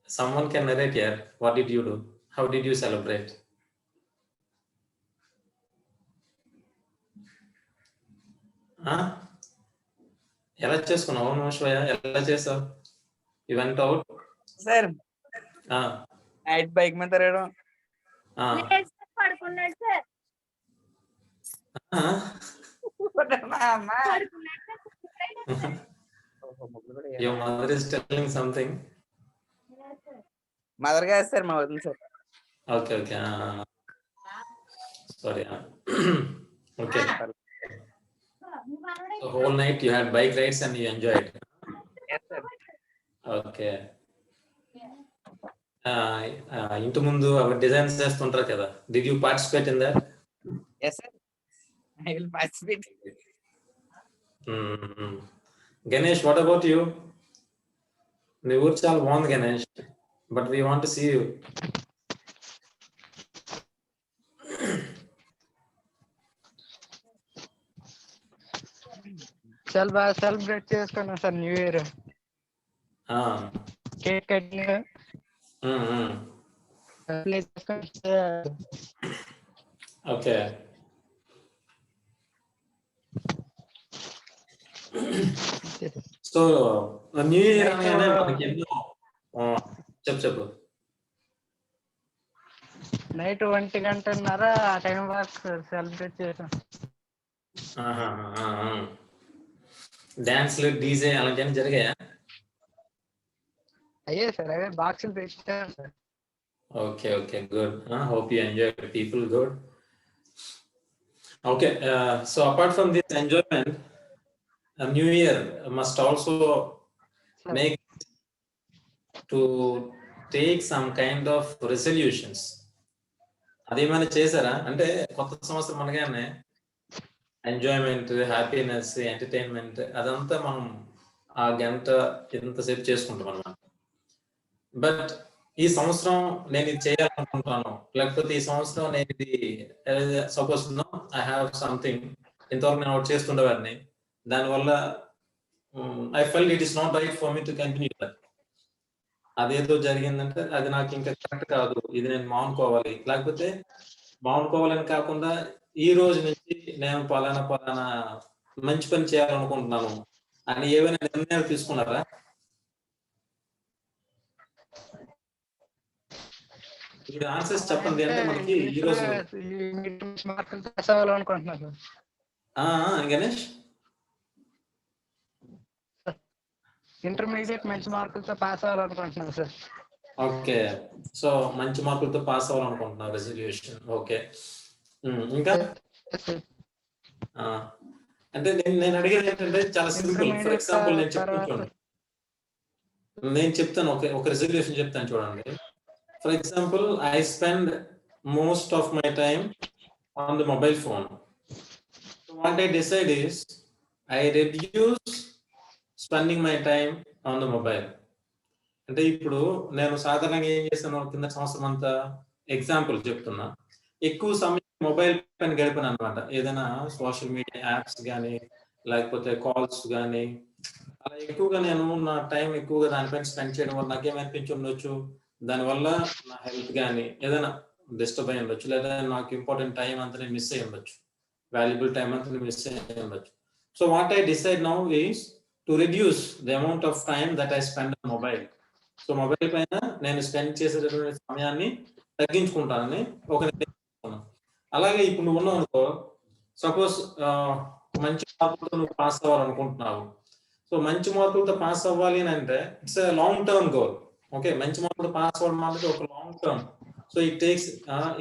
Someone can narrate here. What did you do? How did you celebrate? ఎలా చేసుకున్నావు మోషవయ్య? ఎలా చేసావు? You went out? Sir night bike మీద తిరగడం. పడుకున్నాడు sir. Your mother is telling something. Mother కాదు sir, మా వదిన sir. Okay. Sorry. Okay. The whole night you had bike rides and you enjoyed. Yes, sir. Okay. ఇంటి ముందు అవి designs చేస్తుంటారు కదా. Did you participate in that? Yes, sir. I will participate. Ganesh, what about you? నీ ఊరు చాలా బాగుంది Ganesh, but we want to see you. చాలా బాగా సెలబ్రేట్ చేసుకున్నాం sir new year. Cake cutting okay. So new year అనగానే మనకి ఎన్నో చెప్పు నైట్ 1:30 ఆ టైం వరకు సెలబ్రేట్ చేసాం. డాన్స్లు డీజే అలాంటివన్నీ జరిగాయా? అయ్యే సార్, అవే బాక్సులు పెట్టాం sir. Okay, good. Hope you enjoy people. Good. Okay, so apart from this enjoyment, a new year must also make to take some kind of resolutions. అదేమైనా చేశారా? అంటే కొత్త సంవత్సరం అనగానే ఎంజాయ్మెంట్, హ్యాపీనెస్, ఎంటర్టైన్మెంట్ అదంతా మనం ఆ గంట ఎంతసేపు చేసుకుంటాం అన్నమాట. బట్ ఈ సంవత్సరం నేను ఇది చేయాలనుకుంటున్నాను, లేకపోతే ఈ సంవత్సరం నేను ఇది సపోజ్ ఐ హ్యావ్ సంథింగ్, ఇంతవరకు నేను అవుట్ చేస్తుండేవాడిని, దానివల్ల I felt it is not right for me to continue that. అదేదో జరిగిందంటే అది నాకు ఇంకా కరెక్ట్ కాదు, ఇది నేను మానుకోవాలి. లేకపోతే మానుకోవాలని కాకుండా ఈ రోజు నుంచి నేను పలానా మంచి పని చేయాలనుకుంటున్నాను అని ఏవైనా నిర్ణయాలు తీసుకున్నారా? ఆన్సర్స్ చెప్పండి. అంటే మనకి ఈ రోజు మార్కులతో పాస్ అవ్వాలనుకుంటున్నాను గణేష్. ఇంటర్మీడియట్ మంచి మార్కులతో పాస్ అవ్వాలనుకుంటున్నాను సార్. ఓకే, సో మంచి మార్కులతో పాస్ అవ్వాలనుకుంటున్నారు, రెజల్యూషన్. ఓకే, ఇంకా అంటే నేను అడిగేది ఏంటంటే చాలా సింపుల్. ఫర్ ఎగ్జాంపుల్ నేను చెప్తాను ఒక రెజల్యూషన్ చెప్తాను చూడండి. For example, I spend most of my time on the mobile phone. So what I decide is I reduce spending my time on the mobile. అంటే ఇప్పుడు నేను సాధారణంగా ఏం చేస్తాను, కింద సంవత్సరం అంతా ఎగ్జాంపుల్ చెప్తున్నా, ఎక్కువ సమయం మొబైల్ పైన గడిపాను అనమాట. ఏదైనా సోషల్ మీడియా యాప్స్ కానీ లేకపోతే కాల్స్ కానీ అలా ఎక్కువగా నేను నా టైం ఎక్కువగా దానిపైన స్పెండ్ చేయడం వల్ల నాకేమనిపించి ఉండొచ్చు, దానివల్ల నా హెల్త్ కానీ ఏదైనా డిస్టర్బ్ అయి ఉండొచ్చు, లేదా నాకు ఇంపార్టెంట్ టైం అంతా నేను మిస్ అయ్యి ఉండొచ్చు, వాల్యుబుల్ టైం అంతా నేను మిస్ అయ్యి ఉండొచ్చు. So what I decide now is to reduce the amount of time that I spend on mobile. So mobile పైన నేను స్పెండ్ చేసేటటువంటి సమయాన్ని తగ్గించుకుంటానని ఒక నిర్ణయం. అలాగే ఇప్పుడు నువ్వు ఉన్నావు అనుకో, సపోజ్ మంచి మార్కులతో నువ్వు పాస్ అవ్వాలనుకుంటున్నావు. సో మంచి మార్కులతో పాస్ అవ్వాలి అని అంటే it's a long term goal. Okay, మంచి మార్కులు పాస్ అవ్వడం అనేది ఒక long term. So it takes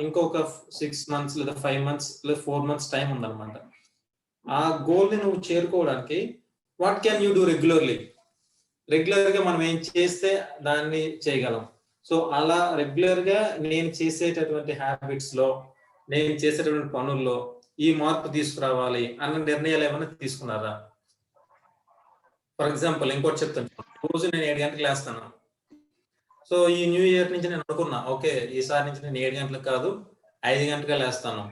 ఇంకొక 6 months లేదా 5 months లేదా 4 months టైం ఉందన్నమాట. ఆ గోల్ ని నువ్వు చేరుకోవడానికి what can you do regular గా మనం ఏం చేస్తే దాన్ని చేయగలం. సో అలా రెగ్యులర్ గా నేను చేసేటటువంటి హ్యాబిట్స్ లో, నేను చేసేటటువంటి పనుల్లో ఈ మార్పు తీసుకురావాలి అన్న నిర్ణయాలు ఏమైనా తీసుకున్నారా? ఫర్ ఎగ్జాంపుల్ ఇంకోటి చెప్తాను. రోజు నేను 7 గంటలకు లేస్తాను. సో ఈ న్యూ ఇయర్ నుంచి నేను అనుకున్నా, ఓకే ఈసారి నుంచి నేను 7 గంటలకు కాదు 5 గంటలకే లేస్తాను.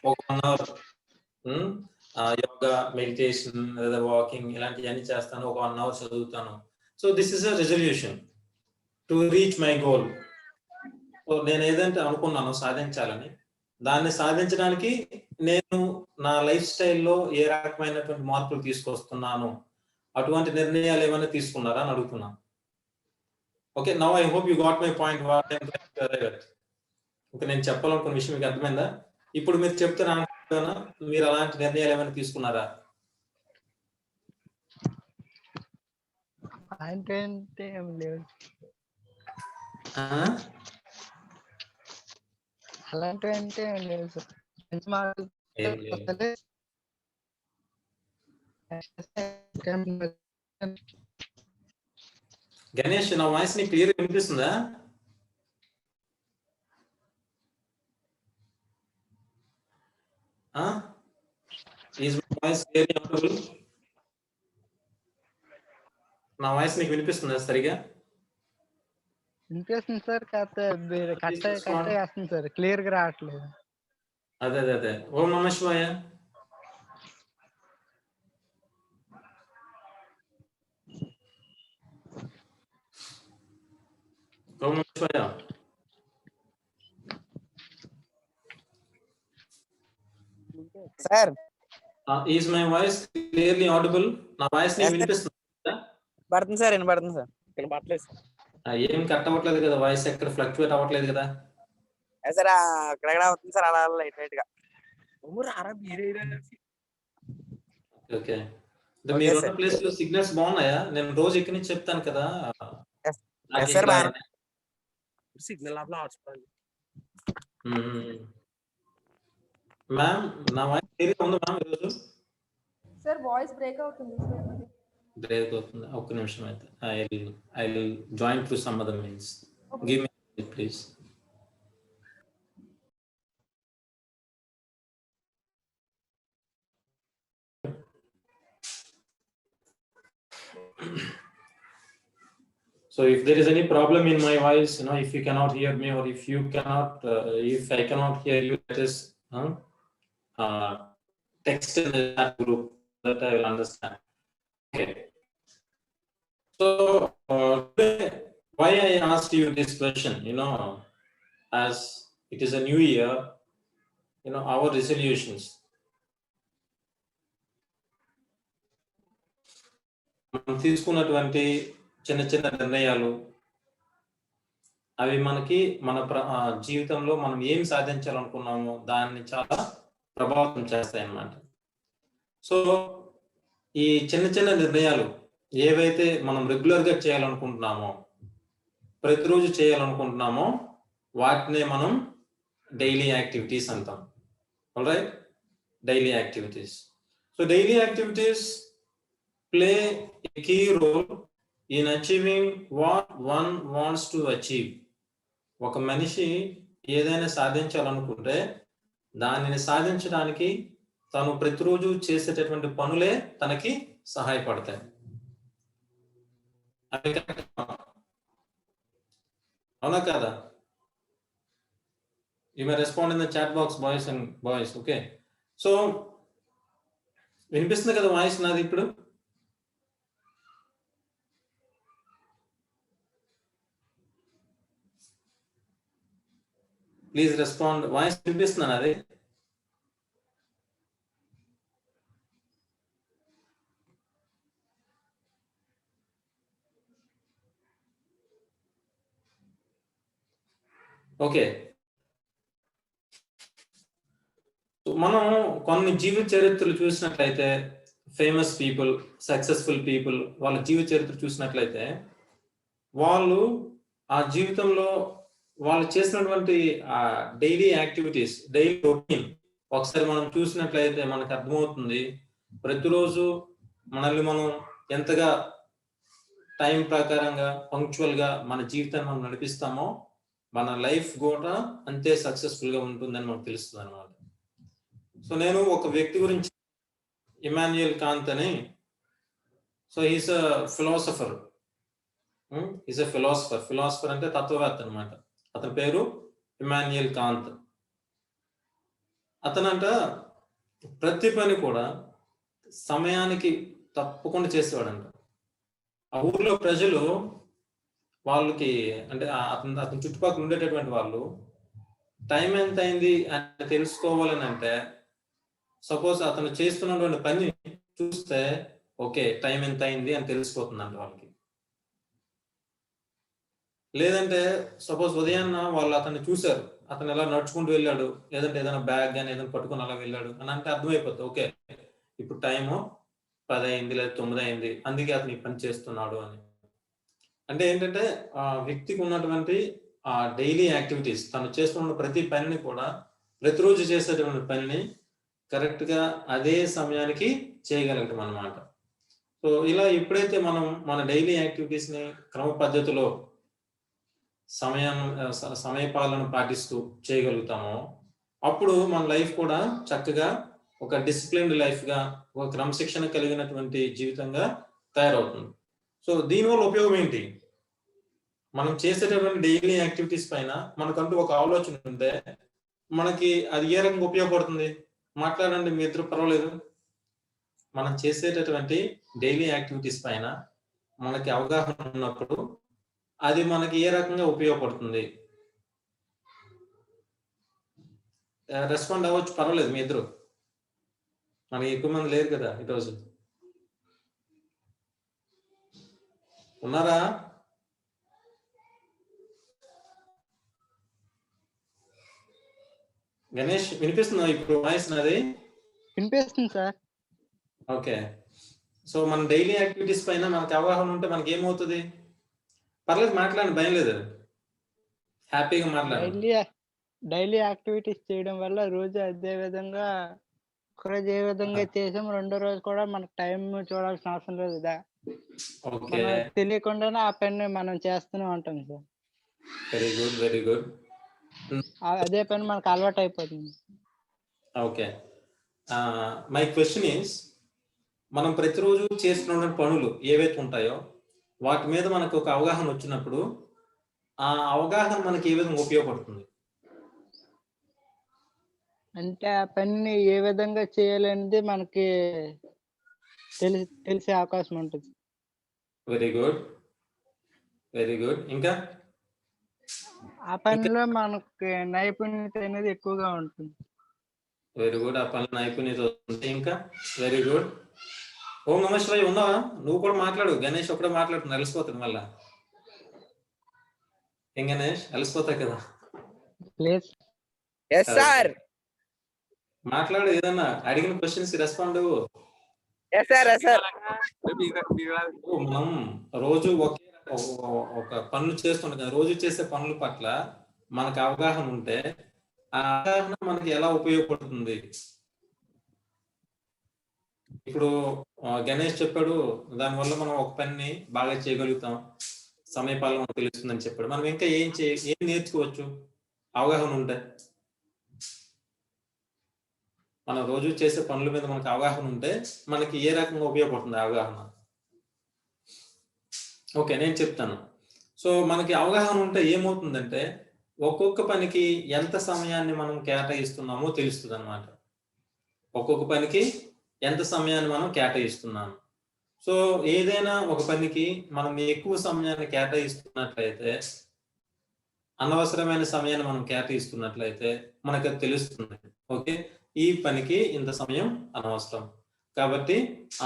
ఒక 1 hour యోగా, మెడిటేషన్ లేదా వాకింగ్ ఇలాంటివన్నీ చేస్తాను. ఒక 1 hour చదువుతాను. So this is a resolution to reach my goal. So నేను ఏదంటే అనుకున్నానో సాధించాలని, దాన్ని సాధించడానికి నేను నా లైఫ్ స్టైల్లో ఏ రకమైనటువంటి మార్పులు తీసుకొస్తున్నాను, అటువంటి నిర్ణయాలు ఏమైనా తీసుకున్నారా అని అడుగుతున్నాను. Okay, now I hope you got my point. Okay, నేను చెప్పాలనుకున్న విషయం మీకు అర్థమైందా? ఇప్పుడు మీరు చెప్తున్నా మీరు అలాంటి నిర్ణయాలు ఏమైనా తీసుకున్నారా? అంటే ఏం లేదు, అలాంటివి అంటే ఏం లేదు సార్. మంచి మార్కులు ఏం లేదు. గణేష్, నా వాయిస్ ని క్లియర్ వినిపిస్తుందా? Is my voice clearly audible? నా వాయిస్ నీకు వినిపిస్తుందా సరిగా? వినిపిస్తుంది సార్, కాకపోతే కట్ చేస్తుంది సార్, క్లియర్ గా రావట్లేదు. అదే ఓం నమః శివాయ. ఓం నమః శివాయ. Sir is my voice clearly audible? నా వాయిస్ నీకు వినిపిస్తుందా? పడుతుంది సార్, వినపడుతుంది సార్. ఇక్కడ పట్టలేదు సార్. ఏం కట్ అవ్వట్లేదు కదా, వాయిస్ ఎక్కడ ఫ్లక్చువేట్ అవ్వట్లేదు కదా? సార్ అక్కడక్కడ అవుతుంది సార్, అలా లైట్ లైట్ గా. ఓకే, మీరు ఉన్న ప్లేస్ లో సిగ్నల్స్ బాగున్నాయా? నేను రోజు ఇక్కడి నుంచి చెప్తాను కదా. సిగ్నల్ మ్యామ్, నా వాయిస్ క్లియర్గా ఉందా మ్యామ్? ఈరోజు సార్ వాయిస్ బ్రేక్ అవుతుంది సార్. బ్రేక్ అవుతుంది, ఒక్క నిమిషం అయితే. I will join to some other means. Give me please. So if there is any problem in my voice, if you cannot hear me, or if you cannot, if I cannot hear you, that is text in the chat group, that I will understand. Okay. So why I asked you this question, as it is a new year, our resolutions. మనం తీసుకున్నటువంటి చిన్న చిన్న నిర్ణయాలు, అవి మనకి మన జీవితంలో మనం ఏం సాధించాలనుకున్నామో దాన్ని చాలా ప్రభావితం చేస్తాయి అన్నమాట. సో ఈ చిన్న చిన్న నిర్ణయాలు ఏవైతే మనం రెగ్యులర్గా చేయాలనుకుంటున్నామో, ప్రతిరోజు చేయాలనుకుంటున్నామో, వాటినే మనం డైలీ యాక్టివిటీస్ అంటాం. Alright, daily activities. So daily activities play a key role in achieving what one wants to achieve. ఒక మనిషి ఏదైనా సాధించాలనుకుంటే దానిని సాధించడానికి తను ప్రతిరోజు చేసేటటువంటి పనులే తనకి సహాయపడతాయి. అవునా కదా? You may respond in the chat box, boys and boys. Okay, so వినిపిస్తుంది కదా వాయిస్ నాది ఇప్పుడు? Please respond. వాయిస్ వినిపిస్తున్నాను అది? ఓకే, మనం కొన్ని జీవిత చరిత్రలు చూసినట్లయితే, ఫేమస్ పీపుల్, సక్సెస్ఫుల్ పీపుల్, వాళ్ళ జీవిత చరిత్ర చూసినట్లయితే, వాళ్ళు ఆ జీవితంలో వాళ్ళు చేసినటువంటి డైలీ యాక్టివిటీస్, డైలీ రొటీన్ ఒకసారి మనం చూసినట్లయితే మనకు అర్థమవుతుంది. ప్రతిరోజు మనల్ని మనం ఎంతగా టైం ప్రకారంగా పంక్చువల్గా మన జీవితాన్ని మనం నడిపిస్తామో, మన లైఫ్ కూడా అంతే సక్సెస్ఫుల్గా ఉంటుందని మనకు తెలుస్తుంది అన్నమాట. సో నేను ఒక వ్యక్తి గురించి, ఇమాన్యుయల్ కాంత్ అని, so is a philosopher. Is a philosopher అంటే తత్వవేత్త అనమాట. అతని పేరు ఇమాన్యుయల్ కాంత్. అతనంట ప్రతి పని కూడా సమయానికి తప్పకుండా చేసేవాడంట. ఆ ఊర్లో ప్రజలు వాళ్ళకి అంటే అతని చుట్టుపక్కల ఉండేటటువంటి వాళ్ళు టైం ఎంత అయింది అని తెలుసుకోవాలని అంటే సపోజ్ అతను చేస్తున్నటువంటి పని చూస్తే ఓకే టైం ఎంత అయింది అని తెలిసిపోతుందంట వాళ్ళకి. లేదంటే సపోజ్ ఉదయాన్న వాళ్ళు అతన్ని చూశారు, అతను ఎలా నడుచుకుంటూ వెళ్ళాడు, లేదంటే ఏదైనా బ్యాగ్ కానీ ఏదైనా పట్టుకొని అలా వెళ్ళాడు అని అంటే అర్థమైపోతుంది ఓకే ఇప్పుడు టైము 10 అయింది లేదా 9 అయింది, అందుకే అతను ఈ పని చేస్తున్నాడు అని. అంటే ఏంటంటే ఆ వ్యక్తికి ఉన్నటువంటి ఆ డైలీ యాక్టివిటీస్, తను చేస్తున్న ప్రతి పనిని కూడా ప్రతిరోజు చేసేటువంటి పనిని కరెక్ట్ గా అదే సమయానికి చేయగలగటం అన్నమాట. సో ఇలా ఎప్పుడైతే మనం మన డైలీ యాక్టివిటీస్ ని క్రమ పద్ధతిలో సమయ పాలన పాటిస్తూ చేయగలుగుతామో అప్పుడు మన లైఫ్ కూడా చక్కగా ఒక డిసిప్లిన్డ్ లైఫ్ గా, ఒక క్రమశిక్షణ కలిగినటువంటి జీవితంగా తయారవుతుంది. సో దీనివల్ల ఉపయోగం ఏంటి? మనం చేసేటటువంటి డైలీ యాక్టివిటీస్ పైన మనకంటూ ఒక ఆలోచన ఉంటే మనకి అది ఏ రకంగా ఉపయోగపడుతుంది? మాట్లాడండి మీ ఇద్దరు, పర్వాలేదు. మనం చేసేటటువంటి డైలీ యాక్టివిటీస్ పైన మనకి అవగాహన ఉన్నప్పుడు అది మనకి ఏ రకంగా ఉపయోగపడుతుంది? రెస్పాండ్ అవ్వచ్చు, పర్వాలేదు మీ ఇద్దరు. మనకి ఎక్కువ మంది లేరు కదా ఈరోజు. ఉన్నారా? గణేష్ వినిపిస్తుందా ఇప్పుడు వాయిస్ నాది? వినిపిస్తుంది సార్. ఓకే. సో మన డైలీ యాక్టివిటీస్ పైన మనకి అవగాహన ఉంటే మనకి ఏమవుతుంది? పర్లేదు మాట్లాడండి, భయం లేదు, హ్యాపీగా మాట్లాడండి. డైలీ యాక్టివిటీస్ చేయడం వల్ల రోజు అదే విధంగా ఒకరోజు ఏ విధంగా చేసాం రెండో రోజు కూడా మనకు టైం చూడాల్సిన అవసరం లేదు కదా. ఓకే, తెలియకుండానే ఆ పని మనం చేస్తూనే ఉంటాం sir. Very good, very good. అదే పని మనకు అలవాటు అయిపోతుంది. ఓకే, మై క్వశ్చన్ ఈస్, మనం ప్రతిరోజు చేస్తున్న పనులు ఏవైతే ఉంటాయో వాటి మీద మనకు ఒక అవగాహన వచ్చినప్పుడు ఆ అవగాహన మనకి ఏ విధంగా ఉపయోగపడుతుంది? అంటే ఆ పనిని ఏ విధంగా చేయాలనేది మనకి తెలిసే అవకాశం ఉంటుంది. Very good, very good. ఇంకా ఆ పనిలో మనకి నైపుణ్యత అనేది ఎక్కువగా ఉంటుంది. వెరీ గుడ్, ఆ పని నైపుణ్యత వస్తుంది. ఇంకా వెరీ గుడ్. ఓం నమ శివాయ ఉన్నావా? నువ్వు కూడా మాట్లాడు. గణేష్ ఒకటే మాట్లాడుతున్నా, అలసిపోతాడు మళ్ళా. ఏం గణేష్, అలసిపోతావు కదా? లేదు సార్. మాట్లాడు, ఏదన్నా అడిగిన క్వశ్చన్స్ రెస్పాండ్. మనం రోజు ఒక పనులు చేస్తుంటాం కదా, రోజు చేసే పనుల పట్ల మనకు అవగాహన ఉంటే ఆ అవగాహన మనకి ఎలా ఉపయోగపడుతుంది? ఇప్పుడు గణేష్ చెప్పాడు, దానివల్ల మనం ఒక పనిని బాగా చేయగలుగుతాం, సమయపాలన తెలుస్తుందని చెప్పాడు. మనం ఇంకా ఏం నేర్చుకోవచ్చు అవగాహన ఉంటే? మనం రోజు చేసే పనుల మీద మనకు అవగాహన ఉంటే మనకి ఏ రకంగా ఉపయోగపడుతుంది అవగాహన? ఓకే, నేను చెప్తాను. సో మనకి అవగాహన ఉంటే ఏమవుతుందంటే ఒక్కొక్క పనికి ఎంత సమయాన్ని మనం కేటాయిస్తున్నామో తెలుస్తుంది అన్నమాట. ఒక్కొక్క పనికి ఎంత సమయాన్ని మనం కేటాయిస్తున్నాము. సో ఏదైనా ఒక పనికి మనం ఎక్కువ సమయాన్ని కేటాయిస్తున్నట్లయితే, అనవసరమైన సమయాన్ని మనం కేటాయిస్తున్నట్లయితే మనకు అది తెలుస్తుంది. ఓకే, ఈ పనికి ఇంత సమయం అనవసరం, కాబట్టి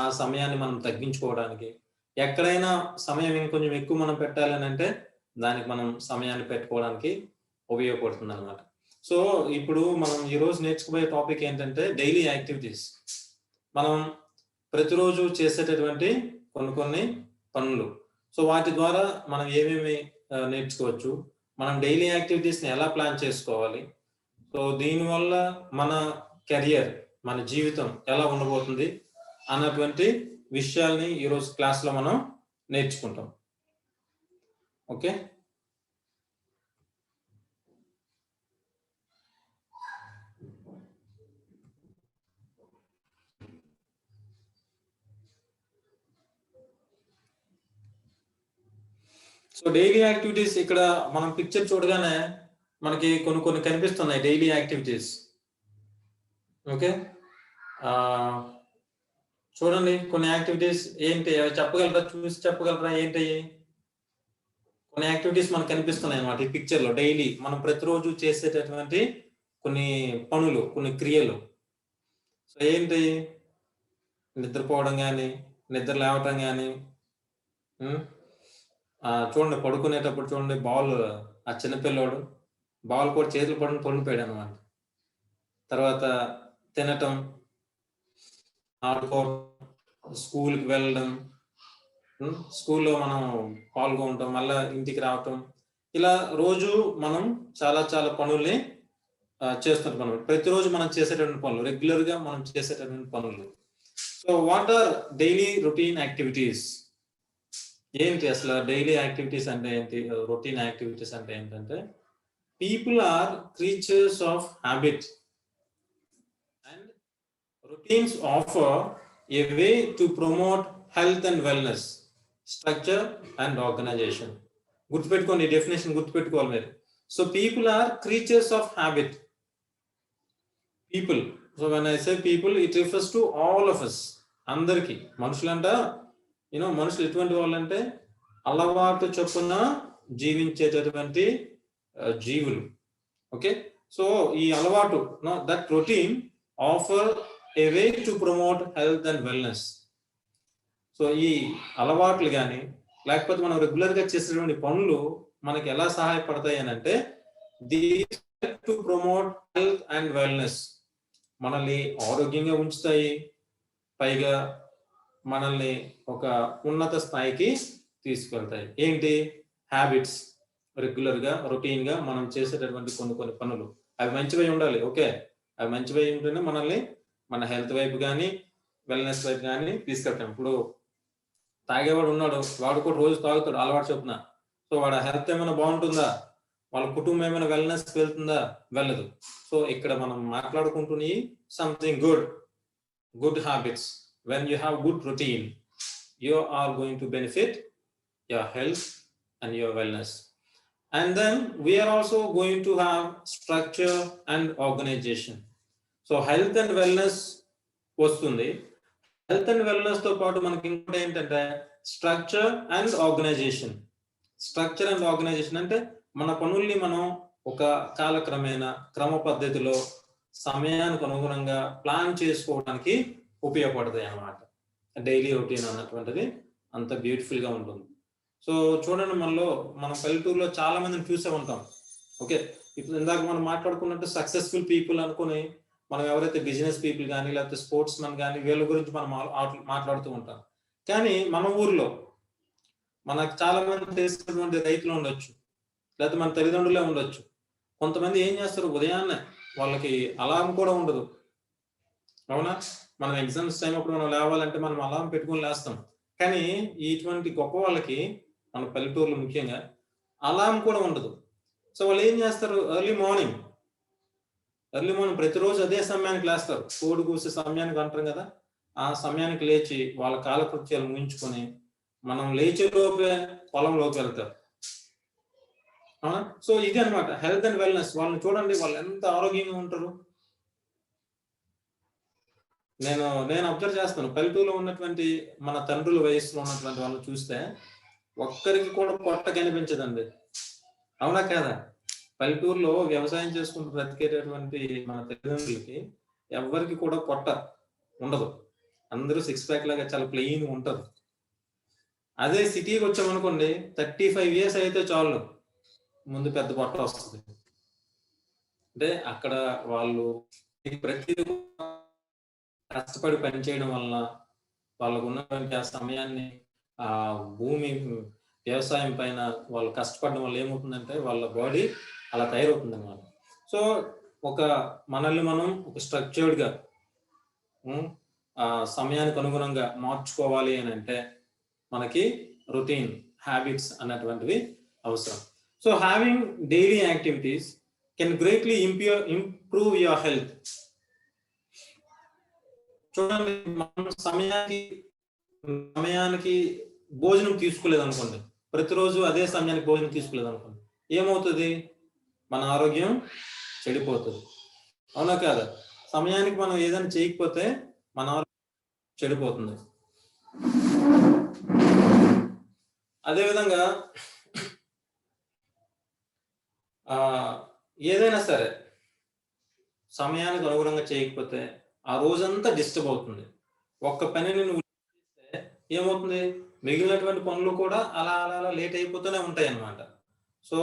ఆ సమయాన్ని మనం తగ్గించుకోవడానికి, ఎక్కడైనా సమయం ఇంకొంచెం ఎక్కువ మనం పెట్టాలని అంటే దానికి మనం సమయాన్ని పెట్టుకోవడానికి ఉపయోగపడుతుంది అనమాట. సో ఇప్పుడు మనం ఈరోజు నేర్చుకోబోయే టాపిక్ ఏంటంటే డైలీ యాక్టివిటీస్. మనం ప్రతిరోజు చేసేటటువంటి కొన్ని పనులు. సో వాటి ద్వారా మనం ఏమేమి నేర్చుకోవచ్చు, మనం డైలీ యాక్టివిటీస్ని ఎలా ప్లాన్ చేసుకోవాలి, సో దీనివల్ల మన కెరియర్, మన జీవితం ఎలా ఉండబోతుంది అన్నటువంటి విషయాల్ని ఈరోజు క్లాస్లో మనం నేర్చుకుంటాం. ఓకే, సో డైలీ యాక్టివిటీస్ ఇక్కడ మనం పిక్చర్ చూడగానే మనకి కొన్ని కనిపిస్తున్నాయి డైలీ యాక్టివిటీస్. ఓకే, చూడండి కొన్ని యాక్టివిటీస్ ఏంటి చెప్పగలరా? చూసి చెప్పగలరా ఏంటి? కొన్ని యాక్టివిటీస్ మనకు కనిపిస్తున్నాయి అన్నమాట ఈ పిక్చర్ లో. డైలీ మనం ప్రతిరోజు చేసేటటువంటి కొన్ని పనులు, కొన్ని క్రియలు. సో ఏంటి? నిద్రపోవడం కానీ, నిద్ర లేవటం కానీ, చూడండి పడుకునేటప్పుడు చూడండి ఆ చిన్నపిల్లోడు బాల్ కూడా చేతులు పడిపోయాడు అనమాట. తర్వాత తినటం, ఆడుకోవడం, స్కూల్కి వెళ్ళడం, స్కూల్లో మనం పాల్గొనటం, మళ్ళా ఇంటికి రావటం, ఇలా రోజు మనం చాలా చాలా పనుల్ని చేస్తుంటాం. ప్రతిరోజు మనం చేసేటువంటి పనులు, రెగ్యులర్ గా మనం చేసేటటువంటి పనులు. So what are daily routine activities? ఏంటి అసలు డైలీ యాక్టివిటీస్ అంటే ఏంటి, రొటీన్ యాక్టివిటీస్ అంటే ఏంటంటే, people are creatures of habit and routines offer a way to promote health and wellness, structure and organization. గుర్తుపెట్టుకోండి, డెఫినేషన్ గుర్తుపెట్టుకోవాలి మీరు. So people are creatures of habit. People, so when I say people, it refers to all of us. అందరికి మనుషులంట, మనుషులు ఎటువంటి వాళ్ళంటే అలవాటు చొప్పున జీవించేటటువంటి జీవులు. ఓకే, సో ఈ అలవాటు, that routine offer a way to promote health and wellness. So ఈ అలవాట్లు కానీ, లేకపోతే మనం రెగ్యులర్ గా చేసేటువంటి పనులు మనకి ఎలా సహాయపడతాయి అని అంటే, these to promote health and wellness, మనల్ని ఆరోగ్యంగా ఉంచుతాయి, పైగా మనల్ని ఒక ఉన్నత స్థాయికి తీసుకెళ్తాయి. ఏంటి? హ్యాబిట్స్. రెగ్యులర్ గా, రొటీన్ గా మనం చేసేటటువంటి కొన్ని పనులు అవి మంచివై ఉండాలి. ఓకే, అవి మంచివై ఉంటేనే మనల్ని మన హెల్త్ వైపు కానీ, వెల్నెస్ వైపు కానీ తీసుకెళ్తాం. ఇప్పుడు తాగేవాడు ఉన్నాడు, వాడు కూడా రోజు తాగుతాడు అలవాటు చొప్పున. సో వాడు హెల్త్ ఏమైనా బాగుంటుందా? వాళ్ళ కుటుంబం ఏమైనా వెల్నెస్ వెళ్తుందా? వెళ్ళదు. సో ఇక్కడ మనం మాట్లాడుకుంటున్న something good habits. When you have good routine, you are going to benefit your health and your wellness. And then we are also going to have structure and organization. So health and wellness వస్తుంది. Health and wellness తో పాటు మనకి ఇంకోటి ఏంటంటే structure and organization. Structure and organization అంటే మన పనుల్ని మనం ఒక కాలక్రమేణా, క్రమ పద్ధతిలో, సమయానికి అనుగుణంగా ప్లాన్ చేసుకోవడానికి ఉపయోగపడతాయి అన్నమాట. డైలీ రొటీన్ అన్నటువంటిది అంత బ్యూటిఫుల్ గా ఉంటుంది. సో చూడండి, మనం పల్లెటూరులో చాలా మందిని చూసే ఉంటాం. ఓకే, ఇప్పుడు ఇందాక మనం మాట్లాడుకున్నట్టు సక్సెస్ఫుల్ పీపుల్ అనుకుని మనం ఎవరైతే బిజినెస్ పీపుల్ కానీ, లేకపోతే స్పోర్ట్స్ మెన్ కానీ, వీళ్ళ గురించి మనం మాట్లాడుతూ ఉంటాం. కానీ మన ఊర్లో మనకు చాలా మంది తెలిసినటువంటి రైతులు ఉండొచ్చు, లేకపోతే మన తల్లిదండ్రులే ఉండొచ్చు. కొంతమంది ఏం చేస్తారు, ఉదయాన్నే వాళ్ళకి అలారం కూడా ఉండదు. అవునా? మనం ఎగ్జామ్స్ టైం అప్పుడు మనం లేవాలంటే మనం అలారం పెట్టుకుని లేస్తాం. కానీ ఇటువంటి గొప్ప వాళ్ళకి, మన పల్లెటూరులో ముఖ్యంగా, అలారం కూడా ఉండదు. సో వాళ్ళు ఏం చేస్తారు, ఎర్లీ మార్నింగ్ ప్రతిరోజు అదే సమయానికి లేస్తారు. కోడి కూసే సమయానికి అంటారు కదా, ఆ సమయానికి లేచి వాళ్ళ కాలకృత్యాలు ముగించుకొని మనం లేచే లోపే పొలంలోకి వెళ్తారు. సో ఇది అన్నమాట హెల్త్ అండ్ వెల్నెస్. వాళ్ళని చూడండి, వాళ్ళు ఎంత ఆరోగ్యంగా ఉంటారు. నేను అబ్జర్వ్ చేస్తాను, పల్లెటూరులో ఉన్నటువంటి మన తండ్రుల వయసులో ఉన్నటువంటి వాళ్ళని చూస్తే ఒక్కరికి కూడా పొట్ట కనిపించదండి. అవునా కాదా? పల్లెటూరులో వ్యవసాయం చేసుకుంటూ బ్రతికేటటువంటి మన తల్లిదండ్రులకి ఎవరికి కూడా పొట్ట ఉండదు. అందరూ 6 ప్యాక్ లాగా చాలా ప్లెయిన్ ఉంటారు. అదే సిటీకి వచ్చామనుకోండి, 35 years అయితే చాలు ముందు పెద్ద పొట్ట వస్తుంది. అంటే అక్కడ వాళ్ళు ప్రతి కష్టపడి పనిచేయడం వలన వాళ్ళకు ఉన్నటువంటి ఆ సమయాన్ని, ఆ భూమి వ్యవసాయం పైన వాళ్ళు కష్టపడడం వల్ల ఏమవుతుందంటే వాళ్ళ బాడీ అలా తయారవుతుంది అన్నమాట. సో మనల్ని మనం ఒక స్ట్రక్చర్డ్ గా, సమయానికి అనుగుణంగా మార్చుకోవాలి అని అంటే మనకి రొటీన్ హ్యాబిట్స్ అన్నటువంటివి అవసరం. So having daily activities can greatly improve your health. చూడండి, మనం సమయానికి భోజనం తీసుకోలేదు అనుకోండి, ప్రతిరోజు అదే సమయానికి భోజనం తీసుకోలేదు అనుకోండి, ఏమవుతుంది? మన ఆరోగ్యం చెడిపోతుంది. అవునా కాదా? సమయానికి మనం ఏదైనా చేయకపోతే మన ఆరోగ్యం చెడిపోతుంది. అదేవిధంగా ఏదైనా సరే సమయానికి అనుగుణంగా చేయకపోతే ఆ రోజంతా డిస్టర్బ్ అవుతుంది. ఒక్క పనిని నువ్వు చేస్తే ఏమవుతుంది, మిగిలినటువంటి పనులు కూడా అలా అలా అలా లేట్ అయిపోతూనే ఉంటాయి అన్నమాట. సో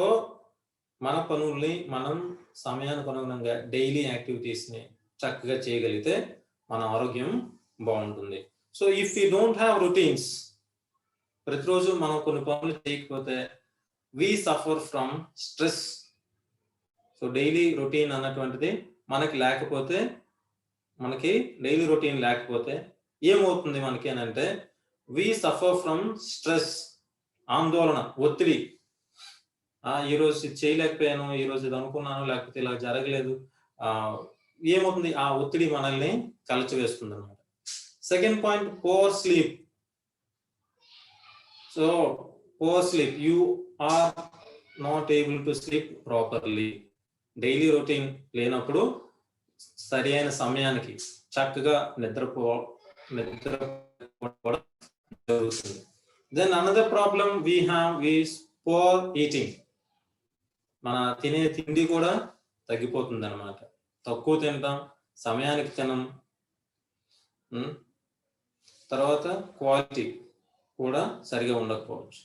మన పనుల్ని మనం సమయానికి అనుగుణంగా డైలీ యాక్టివిటీస్ని చక్కగా చేయగలిగితే మన ఆరోగ్యం బాగుంటుంది. So if you don't have routines, ప్రతిరోజు మనం కొన్ని పనులు చేయకపోతే we suffer from stress. So daily routine అన్నటువంటిది మనకి లేకపోతే, మనకి డైలీ రొటీన్ లేకపోతే ఏమవుతుంది మనకి అని అంటే, వి సఫర్ ఫ్రమ్ స్ట్రెస్, ఆందోళన, ఒత్తిడి. ఈరోజు ఇది చేయలేకపోయాను, ఈరోజు ఇది అనుకున్నాను, లేకపోతే ఇలా జరగలేదు. ఏమవుతుంది, ఆ ఒత్తిడి మనల్ని కలచివేస్తుంది అనమాట. Second point, poor sleep. So poor sleep, you are not able to sleep properly. Daily routine లేనప్పుడు సరి అయిన సమయానికి చక్కగా నిద్రపోవడం జరుగుతుంది. Then another problem we have is poor eating. మన తినే తిండి కూడా తగ్గిపోతుంది అనమాట. తక్కువ తింటాం, సమయానికి తినం, తర్వాత క్వాలిటీ కూడా సరిగా ఉండకపోవచ్చు.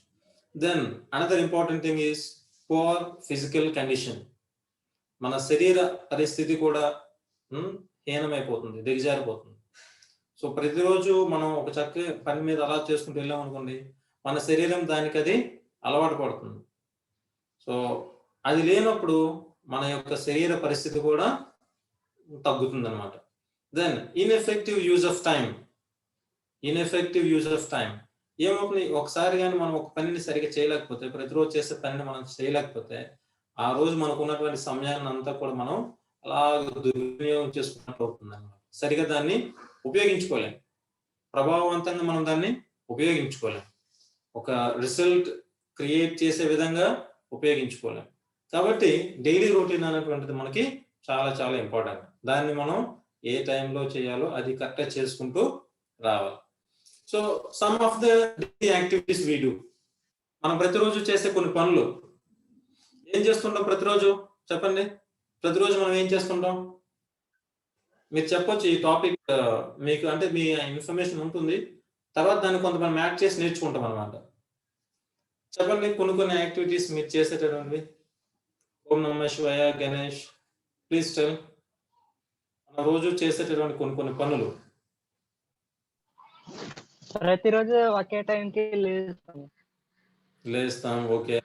Then another important thing is poor physical condition. మన శరీర పరిస్థితి కూడా హీనమైపోతుంది, దిగజారిపోతుంది. సో ప్రతిరోజు మనం ఒక చక్కగా పని మీద అలా చేసుకుంటూ వెళ్ళాం అనుకోండి, మన శరీరం దానికి అది అలవాటు పడుతుంది. సో అది లేనప్పుడు మన యొక్క శరీర పరిస్థితి కూడా తగ్గుతుంది అనమాట. Then ineffective use of time. ఏమవుతుంది, ఒకసారి కానీ మనం ఒక పనిని సరిగా చేయలేకపోతే, ప్రతిరోజు చేసే పనిని మనం చేయలేకపోతే, ఆ రోజు మనకు ఉన్నటువంటి సమయాన్ని అంతా కూడా మనం అలా దుర్వినియోగం చేసుకున్నట్టు అవుతుంది అన్నమాట. సరిగా దాన్ని ఉపయోగించుకోలేం, ప్రభావవంతంగా మనం దాన్ని ఉపయోగించుకోలేం, ఒక రిజల్ట్ క్రియేట్ చేసే విధంగా ఉపయోగించుకోలేం. కాబట్టి డైలీ రొటీన్ అనేటువంటిది మనకి చాలా చాలా ఇంపార్టెంట్. దాన్ని మనం ఏ టైంలో చేయాలో అది కరెక్ట్గా చేసుకుంటూ రావాలి. So some of the daily activities we do. మనం ప్రతిరోజు చేసే కొన్ని పనులు ఏం చేస్తుంటాం ప్రతిరోజు, చెప్పండి. ప్రతిరోజు మనం ఏం చేస్తుంటాం, మీరు చెప్పొచ్చు. ఈ టాపిక్ మీకు అంటే మీ ఇన్ఫర్మేషన్ ఉంటుంది, తర్వాత దాన్ని కొంత మనం యాడ్ చేసి నేర్చుకుంటాం అనమాట. చెప్పండి కొన్ని యాక్టివిటీస్ మీరు చేసేటటువంటివి. ఓం నమః శివాయ, గణేష్, ప్లీజ్ టెల్. మన రోజు చేసేటటువంటి కొన్ని పనులు. ప్రతిరోజు ఒకే టైంకి లేస్తాం. ఓకే.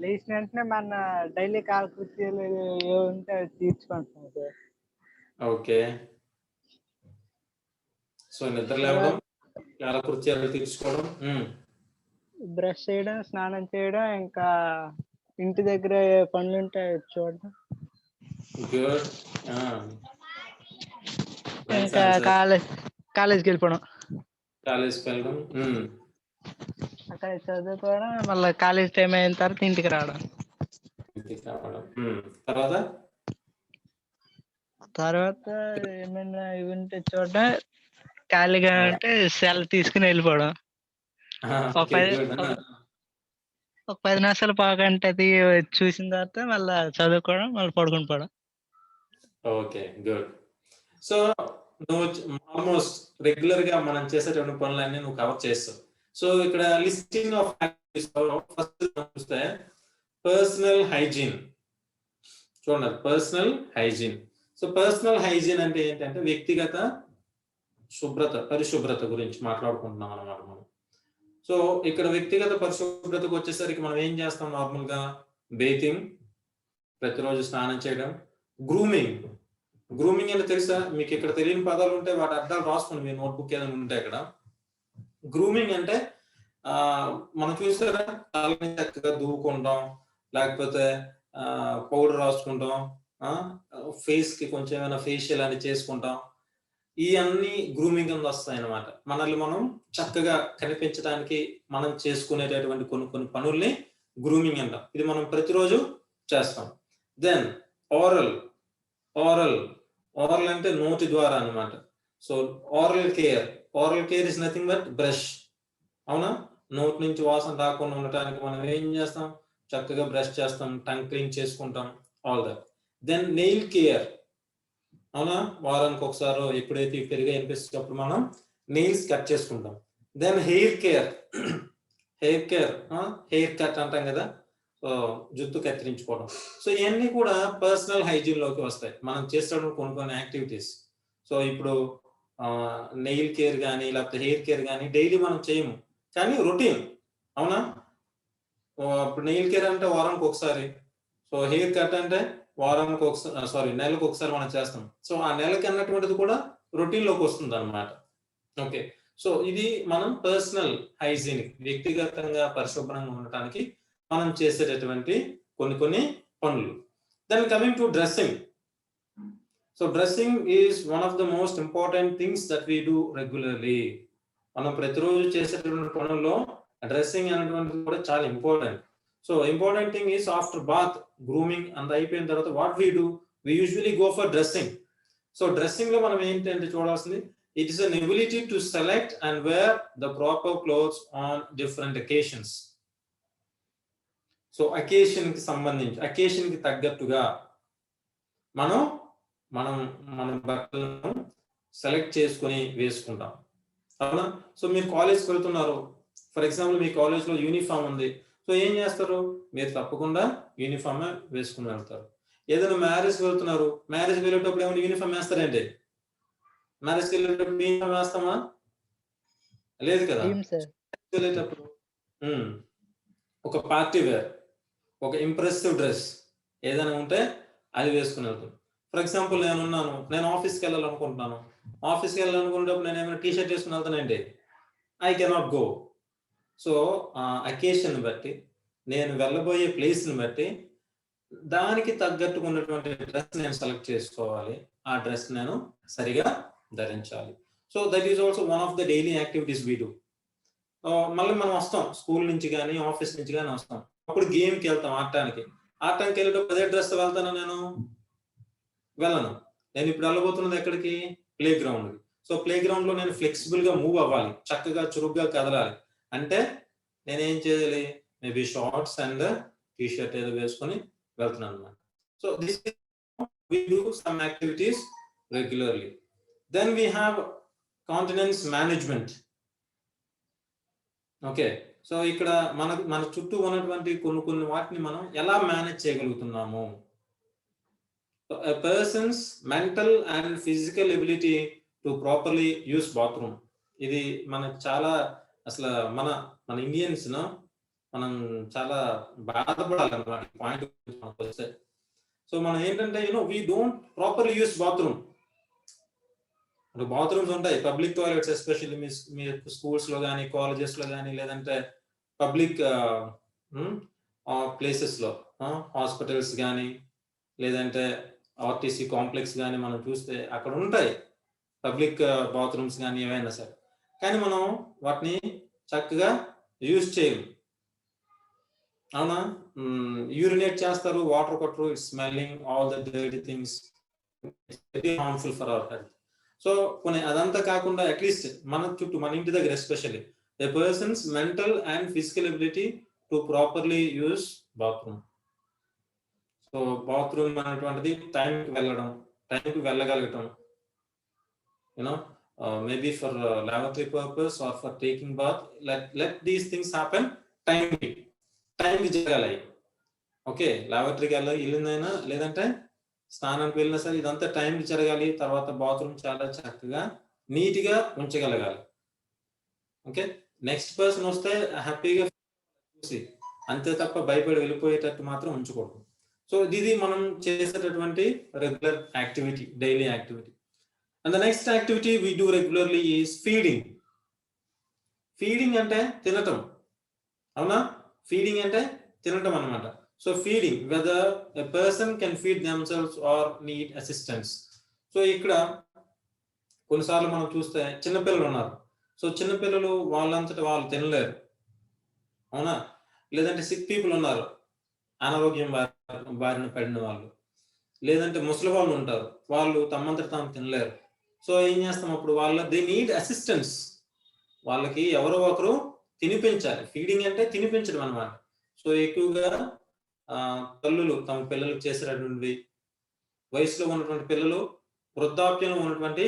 లేచిన వెంటనే మన డైలీ కాలకృత్యాలు ఉంటే తీర్చుకుంటాం సార్. ఓకే. సో నిద్ర లేవడం, కాలకృత్యాలు తీర్చుకోవడం, బ్రష్ చేయడం, స్నానం చేయడం, ఇంకా ఇంటి దగ్గర పనులు ఉంటే చూడడం, గుడ్. ఇంకా కాలేజ్కి వెళ్ళిపోవడం, అక్కడ చదువుకోవడం, మళ్ళీ కాలేజ్ టైం అయిన తర్వాత ఇంటికి రావడం. తర్వాత ఏమైనా ఇవి ఉంటే చూడడం, ఖాళీగా ఉంటే సెల్ తీసుకుని వెళ్ళిపోవడం. ఒక 10 నిమిషాలు పావుగంట అది చూసిన తర్వాత మళ్ళీ చదువుకోవడం, మళ్ళీ పడుకుని పోవడం. Okay, good. సో నువ్వు ఆల్మోస్ట్ రెగ్యులర్ గా మనం చేసేటువంటి పనులన్నీ నువ్వు కవర్ చేస్తావు. సో ఇక్కడ లిస్టింగ్ ఆఫ్ యాక్టివిటీస్ ఫస్ట్ చూస్తే పర్సనల్ హైజీన్. చూడండి, personal hygiene. So personal hygiene అంటే ఏంటంటే వ్యక్తిగత పరిశుభ్రత గురించి మాట్లాడుకుంటున్నాం అన్నమాట మనం. సో ఇక్కడ వ్యక్తిగత పరిశుభ్రతకు వచ్చేసరికి మనం ఏం చేస్తాం, నార్మల్ గా బేతింగ్, ప్రతిరోజు స్నానం చేయడం, గ్రూమింగ్ అంటే తెలుసా మీకు? ఇక్కడ తెలియని పదాలు ఉంటే వాటి అర్థాలు రాసుకోండి, మీ నోట్బుక్ ఏదైనా ఉంటే అక్కడ. గ్రూమింగ్ అంటే మనం చూసారా, తలని చక్కగా దువ్వుకుంటాం, లేకపోతే పౌడర్ రాసుకుంటాం, ఫేస్ కి కొంచెం ఏమైనా ఫేషియల్ అని చేసుకుంటాం. ఈ అన్ని గ్రూమింగ్ కింద వస్తాయి అన్నమాట. మనల్ని మనం చక్కగా కనిపించడానికి మనం చేసుకునేటటువంటి కొన్ని పనుల్ని గ్రూమింగ్ అంటాం. ఇది మనం ప్రతిరోజు చేస్తాం. దెన్ ఓరల్ అంటే నోటి ద్వారా అన్నమాట. So oral care is nothing but brush. అవునా? నోటి నుంచి వాసన రాకుండా ఉండటానికి మనం ఏం చేస్తాం, చక్కగా బ్రష్ చేస్తాం, టంగ్ క్లీన్ చేసుకుంటాం, all that. Then nail care, అవునా, వారానికి ఒకసారి ఎప్పుడైతే పెరిగా అనిపిస్తే అప్పుడు మనం నెయిల్స్ కట్ చేసుకుంటాం. Then hair care, hair cut అంటాం కదా, సో జుట్టు కత్తిరించుకోవడం. సో ఇవన్నీ కూడా పర్సనల్ హైజీన్ లోకి వస్తాయి మనం చేసేటప్పుడు కొన్ని యాక్టివిటీస్. సో ఇప్పుడు నెయిల్ కేర్ కానీ లేకపోతే హెయిర్ కేర్ కానీ డైలీ మనం చేయము, కానీ రొటీన్, అవునా. ఇప్పుడు నెయిల్ కేర్ అంటే వారానికి ఒకసారి, సో హెయిర్ కట్ అంటే వారానికి ఒకసారి, నెలకు ఒకసారి మనం చేస్తాం. సో ఆ నెలకి అన్నటువంటిది కూడా రొటీన్ లోకి వస్తుంది అనమాట. ఓకే, సో ఇది మనం పర్సనల్ హైజీన్, వ్యక్తిగతంగా పరిశుభ్రంగా ఉండటానికి మనం చేసేటటువంటి కొన్ని పనులు. Then coming to dressing. So dressing is one of the most important things that we do regularly. మనం ప్రతిరోజు చేసేటటువంటి పనుల్లో డ్రెస్సింగ్ అనేటువంటిది కూడా చాలా important. So important thing is after bath, grooming అంత అయిపోయిన తర్వాత what we do, we usually go for dressing. So dressing లో మనం ఏంటంటే చూడాల్సింది, it is an ability to select and wear the proper clothes on different occasions. So occasion కి సంబంధించి, occasion కి తగ్గట్టుగా మనం మన బట్టలను సెలెక్ట్ చేసుకొని వేసుకుంటాం, అవునా. సో మీరు కాలేజ్కి వెళ్తున్నారు, ఫర్ ఎగ్జాంపుల్ మీ కాలేజ్లో యూనిఫామ్ ఉంది, సో ఏం చేస్తారు, మీరు తప్పకుండా యూనిఫామ్ వేసుకుని వెళ్తారు. ఏదైనా మ్యారేజ్కి వెళ్తున్నారు, మ్యారేజ్కి వెళ్ళేటప్పుడు ఏమైనా యూనిఫామ్ వేస్తారండి, మ్యారేజ్కి వెళ్ళేటప్పుడు యూనిఫామ్ వేస్తామా, లేదు కదా. వెళ్ళేటప్పుడు ఒక పార్టీ వేర్, ఒక ఇంప్రెసివ్ డ్రెస్ ఏదైనా ఉంటే అది వేసుకుని వెళ్తాం. ఫర్ ఎగ్జాంపుల్ నేను ఆఫీస్కి వెళ్ళాలనుకుంటున్నాను, ఆఫీస్కి వెళ్ళాలనుకునేటప్పుడు నేను ఏమైనా టీషర్ట్ వేసుకుని వెళ్తానండి, I cannot go. So occasion బట్టి, నేను వెళ్ళబోయే ప్లేస్ని బట్టి దానికి తగ్గట్టుగా ఉన్నటువంటి డ్రెస్ నేను సెలెక్ట్ చేసుకోవాలి, ఆ డ్రెస్ నేను సరిగా ధరించాలి. So that is also one of the daily activities we do. మళ్ళీ మనం వస్తాం స్కూల్ నుంచి కానీ ఆఫీస్ నుంచి కానీ వస్తాం, అప్పుడు గేమ్కి వెళ్తాం, ఆడటానికి వెళ్ళేటప్పుడు అదే డ్రెస్ వెళ్తాను, నేను వెళ్ళను. నేను ఇప్పుడు వెళ్ళబోతున్నది ఎక్కడికి, ప్లే గ్రౌండ్కి. సో ప్లే గ్రౌండ్ లో నేను ఫ్లెక్సిబుల్ గా మూవ్ అవ్వాలి, చక్కగా చురుగ్గా కదలాలి అంటే నేనేం చేయాలి, maybe shorts and T shirt ఏదో వేసుకొని వెళ్తున్నాను అన్నమాట. So this we do some activities regularly. Then we have continence management. Okay, so ఇక్కడ మన చుట్టూ ఉన్నటువంటి కొన్ని వాటిని మనం ఎలా manage చేయగలుగుతున్నాము. A person's mental and physical ability to properly use bathroom. ఇది మనకు చాలా అసలు మన ఇండియన్స్ మనం చాలా బాధపడాలన్నమాట పాయింట్ వస్తే. సో మనం ఏంటంటే we don't properly use bathroom. Bathrooms ఉంటాయి, పబ్లిక్ టాయిలెట్స్, ఎస్పెషల్లీ మీ స్కూల్స్ లో కానీ కాలేజెస్ లో కానీ లేదంటే పబ్లిక్ ప్లేసెస్ లో, హాస్పిటల్స్ కానీ లేదంటే ఆర్టీసీ కాంప్లెక్స్ కానీ మనం చూస్తే అక్కడ ఉంటాయి పబ్లిక్ బాత్రూమ్స్ కానీ ఏవైనా సరే, కానీ మనం వాటిని చక్కగా యూజ్ చేయము, అవునా. యూరినేట్ చేస్తారు, వాటర్ కొట్టరు, it's smelling all the dirty things, it's very harmful for our health. So అదంతా కాకుండా అట్లీస్ట్ మన ఇంటి దగ్గర especially the persons mental and physical ability to properly use bathroom. So bathroom అనేటువంటిది టైంకి వెళ్ళగలగటం, maybe for lavatory purpose or for taking bath, let these things happen time జరగాలి. Okay, లాబరేటరీకి వెళ్ళిందైనా లేదంటే స్నానానికి వెళ్ళినా సరే ఇదంతా టైం జరగాలి. తర్వాత బాత్రూమ్ చాలా చక్కగా నీట్గా ఉంచగలగాలి. ఓకే, నెక్స్ట్ పర్సన్ వస్తే హ్యాపీగా చూసి అంతే తప్ప భయపడి వెళ్ళిపోయేటట్టు మాత్రం ఉంచకూడదు. సో ఇది మనం చేసేటటువంటి regular activity, daily activity. And the next activity we do regularly is feeding. Feeding అంటే తినటం, అవునా. ఫీడింగ్ అంటే తినటం అన్నమాట. So feeding, whether a person can feed themselves or need assistance. So ఇక్కడ కొన్నిసార్లు మనం చూస్తే చిన్నపిల్లలు ఉన్నారు. సో చిన్నపిల్లలు వాళ్ళంతటా వాళ్ళు తినలేరు, అవునా. లేదంటే సిక్ పీపుల్ ఉన్నారు, అనారోగ్యం బారిన పడిన వాళ్ళు, లేదంటే ముసలి వాళ్ళు ఉంటారు, వాళ్ళు తమ్మంతట తాము తినలేరు. సో ఏం చేస్తాం అప్పుడు దే నీడ్ అసిస్టెన్స్, వాళ్ళకి ఎవరో ఒకరు తినిపించాలి. ఫీడింగ్ అంటే తినిపించడం అనమాట. సో ఎక్కువగా తల్లులు తమ పిల్లలకు చేసేటటువంటివి, వయసులో ఉన్నటువంటి పిల్లలు వృద్ధాప్యంలో ఉన్నటువంటి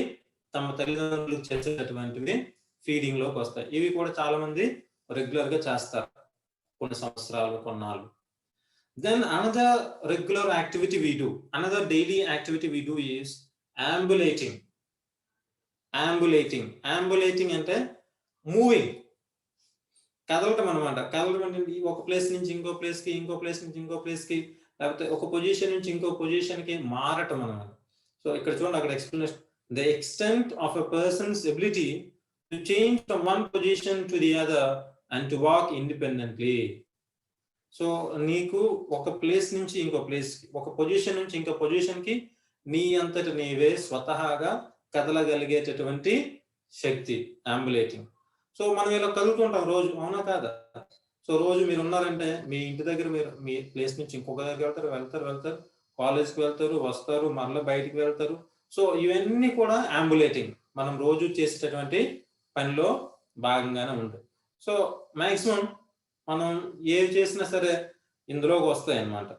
తమ తల్లిదండ్రులకు చేసేటటువంటివి ఫీడింగ్ లోకి వస్తాయి. ఇవి కూడా చాలా మంది రెగ్యులర్ గా చేస్తారు కొన్ని సంవత్సరాలు, కొన్నాళ్ళు. Then another regular activity we do, another daily activity we do is ambulating. Ambulating అంటే మూవింగ్, కదలటం అనమాట. కదలటం అంటే ఒక ప్లేస్ నుంచి ఇంకో ప్లేస్ కి, ఇంకో ప్లేస్ నుంచి ఇంకో ప్లేస్ కి, లేకపోతే ఒక పొజిషన్ నుంచి ఇంకో పొజిషన్ కి మారటం అనమాట. సో ఇక్కడ చూడండి, అక్కడ explanation, the extent of a person's ability to change from one position to the other and to walk independently. So నీకు ఒక ప్లేస్ నుంచి ఇంకో ప్లేస్ కి, ఒక పొజిషన్ నుంచి ఇంకో పొజిషన్ కి నీ అంతట నీవే స్వతహాగా కదలగలిగేటటువంటి శక్తి, అంబులేటింగ్. సో మనం ఇలా కదులుతుంటాం రోజు, అవునా కాదా? సో రోజు మీరు ఉన్నారంటే మీ ఇంటి దగ్గర మీరు మీ ప్లేస్ నుంచి ఇంకొక దగ్గరికి వెళ్తారు, కాలేజ్కి వెళ్తారు, వస్తారు, మరలా బయటికి వెళ్తారు. సో ఇవన్నీ కూడా అంబులేటింగ్, మనం రోజు చేసేటటువంటి పనిలో భాగంగానే ఉంటాయి. సో మాక్సిమం మనం ఏవి చేసినా సరే ఇందులోకి వస్తాయి అన్నమాట,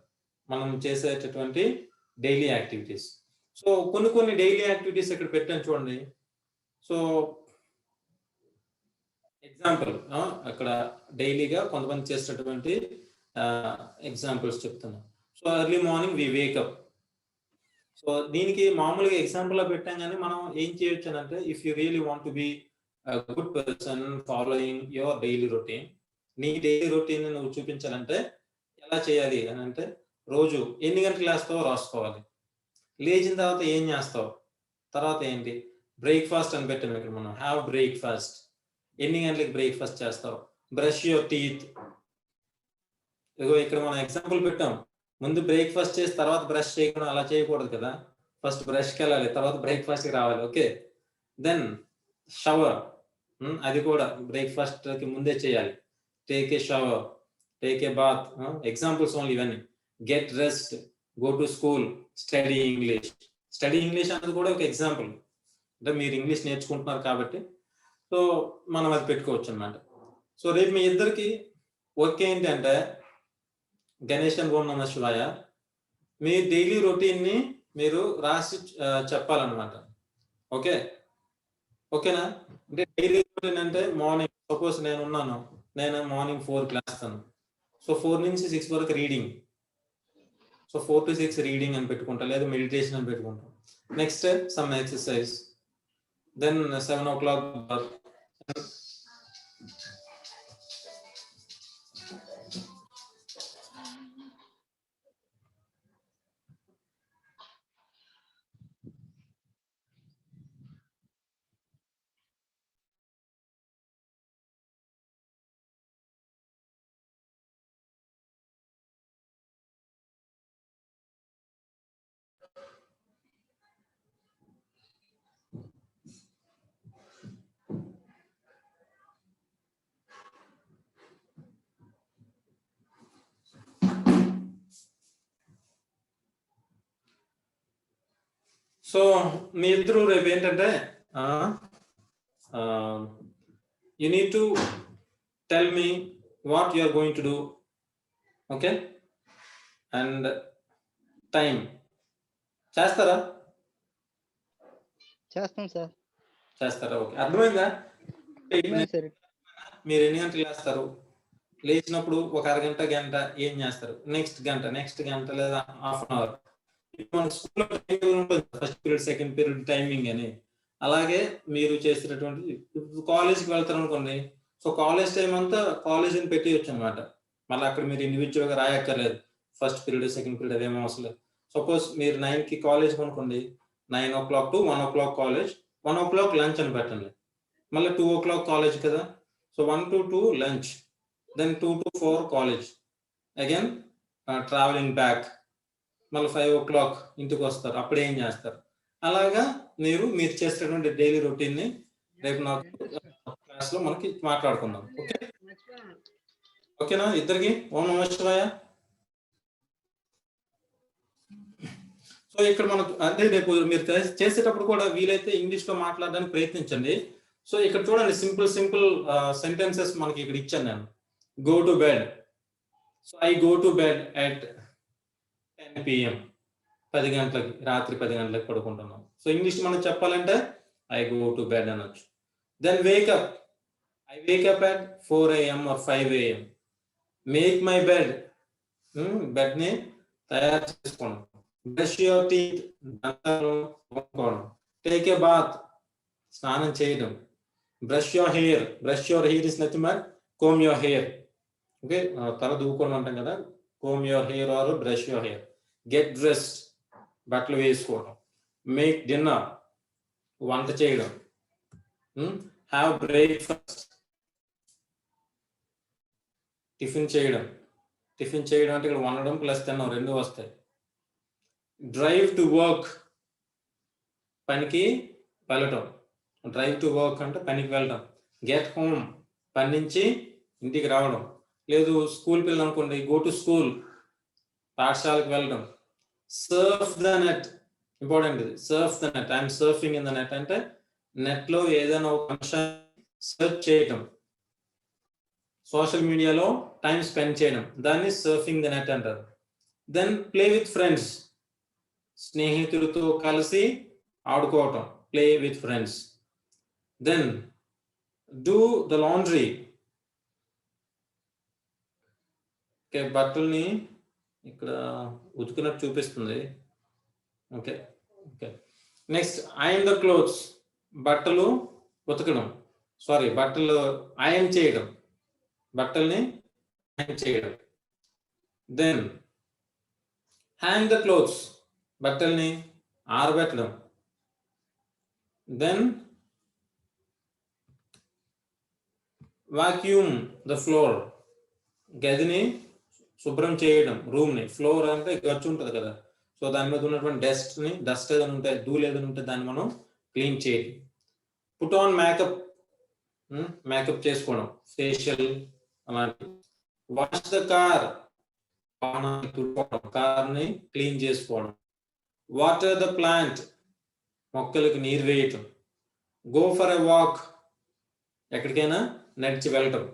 మనం చేసేటటువంటి డైలీ యాక్టివిటీస్. సో కొన్ని డైలీ యాక్టివిటీస్ ఇక్కడ పెట్టాను చూడండి. సో ఎగ్జాంపుల్, అక్కడ డైలీగా కొంతమంది చేసేటటువంటి ఎగ్జాంపుల్స్ చెప్తున్నాను. So early morning we wake up. సో దీనికి మామూలుగా ఎగ్జాంపుల్ లో పెట్టాం, కానీ మనం ఏం చేయొచ్చు అని అంటే, if you really want to be good person following your daily routine, నీ డైలీ రొటీన్ నువ్వు చూపించాలంటే ఎలా చేయాలి అని అంటే, రోజు ఎన్ని గంటలు లేస్తావో రాసుకోవాలి, లేచిన తర్వాత ఏం చేస్తావు, తర్వాత ఏంటి, బ్రేక్ఫాస్ట్ అని పెట్టాము ఇక్కడ మనం, హ్యావ్ బ్రేక్ఫాస్ట్, ఎన్ని గంటలకు బ్రేక్ఫాస్ట్ చేస్తావు, బ్రష్ యువర్ టీత్. ఇదిగో ఇక్కడ మనం ఎగ్జాంపుల్ పెట్టాం, ముందు బ్రేక్ఫాస్ట్ చేసి తర్వాత బ్రష్ చేయకుండా అలా చేయకూడదు కదా, ఫస్ట్ బ్రష్కి వెళ్ళాలి, తర్వాత బ్రేక్ఫాస్ట్కి రావాలి. ఓకే, దెన్ షవర్, అది కూడా బ్రేక్ఫాస్ట్ కి ముందే చేయాలి. Take a shower, take a bath, examples only ఇవన్నీ. Get rest, go to school, study English. Study English అనేది కూడా ఒక ఎగ్జాంపుల్, అంటే మీరు ఇంగ్లీష్ నేర్చుకుంటున్నారు కాబట్టి సో మనం అది పెట్టుకోవచ్చు అన్నమాట. సో రేపు మీ ఇద్దరికి ఓకే ఏంటంటే, గణేశన్ ఓం నమః శివాయ, మీ డైలీ రొటీన్ని మీరు రాసి చెప్పాలన్నమాట. ఓకేనా? అంటే డైలీ రొటీన్ అంటే మార్నింగ్, సపోజ్ నేను మార్నింగ్ 4కి లేస్తాను. సో 4 నుంచి 6 వరకు రీడింగ్. సో 4 to 6 రీడింగ్ అని పెట్టుకుంటా, లేదా మెడిటేషన్ అని పెట్టుకుంటాం. Next some exercise, then 7 o'clock. So మీ ఇద్దరు రేపు ఏంటంటే, you need to tell me what you are going to do. Okay, and time చేస్తారా? చేస్తాం సార్. చేస్తారా? ఓకే, అర్థమైందా? సరే, మీరు ఎన్ని గంటలు లేస్తారు, లేచినప్పుడు ఒక అరగంట గంట ఏం చేస్తారు, నెక్స్ట్ గంట లేదా హాఫ్ అన్ అవర్. మన స్కూల్లో ఉంటుంది, first period, second period timing అని. అలాగే మీరు చేసేటటువంటి, కాలేజ్కి వెళ్తారు అనుకోండి, సో కాలేజ్ టైం అంతా కాలేజ్ అని పెట్టేయచ్చు అనమాట. మళ్ళీ అక్కడ మీరు ఇండివిజువల్ గా రాయక్కర్లేదు, ఫస్ట్ పీరియడ్ సెకండ్ పీరియడ్ అదేమో అవసరం లేదు. సపోజ్ మీరు 9కి కాలేజ్ అనుకోండి, 9 o'clock to 1 o'clock college, 1 o'clock lunch అని పెట్టండి. మళ్ళీ 2 o'clock కాలేజ్ కదా, so 1 to 2 lunch, then 2 to 4 college, again travelling back, మళ్ళీ 5 o'clock ఇంటికి వస్తారు. అప్పుడు ఏం చేస్తారు? అలాగా మీరు చేసేటటువంటి డైలీ రొటీన్ ని రేపు నాకు క్లాస్ లో మనకి మాట్లాడుకుందాం. ఓకేనా ఇద్దరికి? ఓం నమః శివాయ. సో ఇక్కడ మనం అంటే రేపు మీరు చేసేటప్పుడు కూడా వీలైతే ఇంగ్లీష్ లో మాట్లాడడానికి ప్రయత్నించండి. సో ఇక్కడ చూడండి, సింపుల్ సెంటెన్సెస్ మనకి ఇక్కడ ఇచ్చాను నేను. Go to bed. So I go to bed at 10 PM. 10 గంటలకి, రాత్రి 10 గంటలకు పడుకుంటున్నాం. సో ఇంగ్లీష్ మనం చెప్పాలంటే ఐ గో టు బెడ్ అనొచ్చు. Then wake up. I wake up at 4 AM or 5 AM. Make my bed. Bed ని తయారు చేసుకోవడం. Brush your teeth. Take a bath. స్నానం చేయడం. Brush your hair. Brush your hair is nothing but comb your hair. Okay, తల దూకోవడం అంటాం కదా, comb your hair or brush your hair. Get dressed. బట్టలు వేసుకోవడం. Make dinner. వంట చేయడం. Have breakfast. టిఫిన్ చేయడం. టిఫిన్ చేయడం అంటే ఇక్కడ వండడం ప్లస్ తినడం రెండు వస్తాయి. Drive to work. పనికి వెళ్ళటం. డ్రైవ్ టు వర్క్ అంటే పనికి వెళ్ళడం. Get home. పని నుంచి ఇంటికి రావడం. లేదు స్కూల్ పిల్లలు అనుకోండి, గో టు స్కూల్. పాఠశాలకు వెళ్ళడం. Surf the net. ఇంపార్టెంట్ ఇది, Surf the net. I'm surfing in the net అంటే నెట్ లో ఏదైనా ఒక అంశాన్ని సర్చ్ చేయటం. సోషల్ మీడియాలో టైం స్పెండ్ చేయడం, దాన్ని సర్ఫింగ్ ద నెట్ అంటారు. Then play with friends. స్నేహితులతో కలిసి ఆడుకోవటం. Play with friends. Then do the laundry. Okay, బట్టల్ని ఇక్కడ ఉతుకున్నట్టు చూపిస్తుంది. Okay okay. Next iron the clothes. బట్టలు ఉతకడం, సారీ బట్టలు ఐరన్ చేయడం, బట్టల్ని ఐరన్ చేయడం. Then hang the clothes. బట్టల్ని ఆరబెట్టడం. Then vacuum the floor. గదిని శుభ్రం చేయడం, రూమ్ ని. ఫ్లోర్ అంటే గచ్చు ఉంటుంది కదా, సో దాని మీద ఉన్నటువంటి డస్ట్ ఏదైనా ఉంటే, ధూళి ఏదైనా ఉంటే దాన్ని మనం క్లీన్ చేయడం. Put on makeup. మేకప్ చేసుకోవడం, ఫేషియల్ అలాంటి. Wash the car. కార్ని క్లీన్ చేసుకోవడం. Water the plant. మొక్కలకు నీరు వేయటం. Go for a walk. ఎక్కడికైనా నడిచి వెళ్ళటం.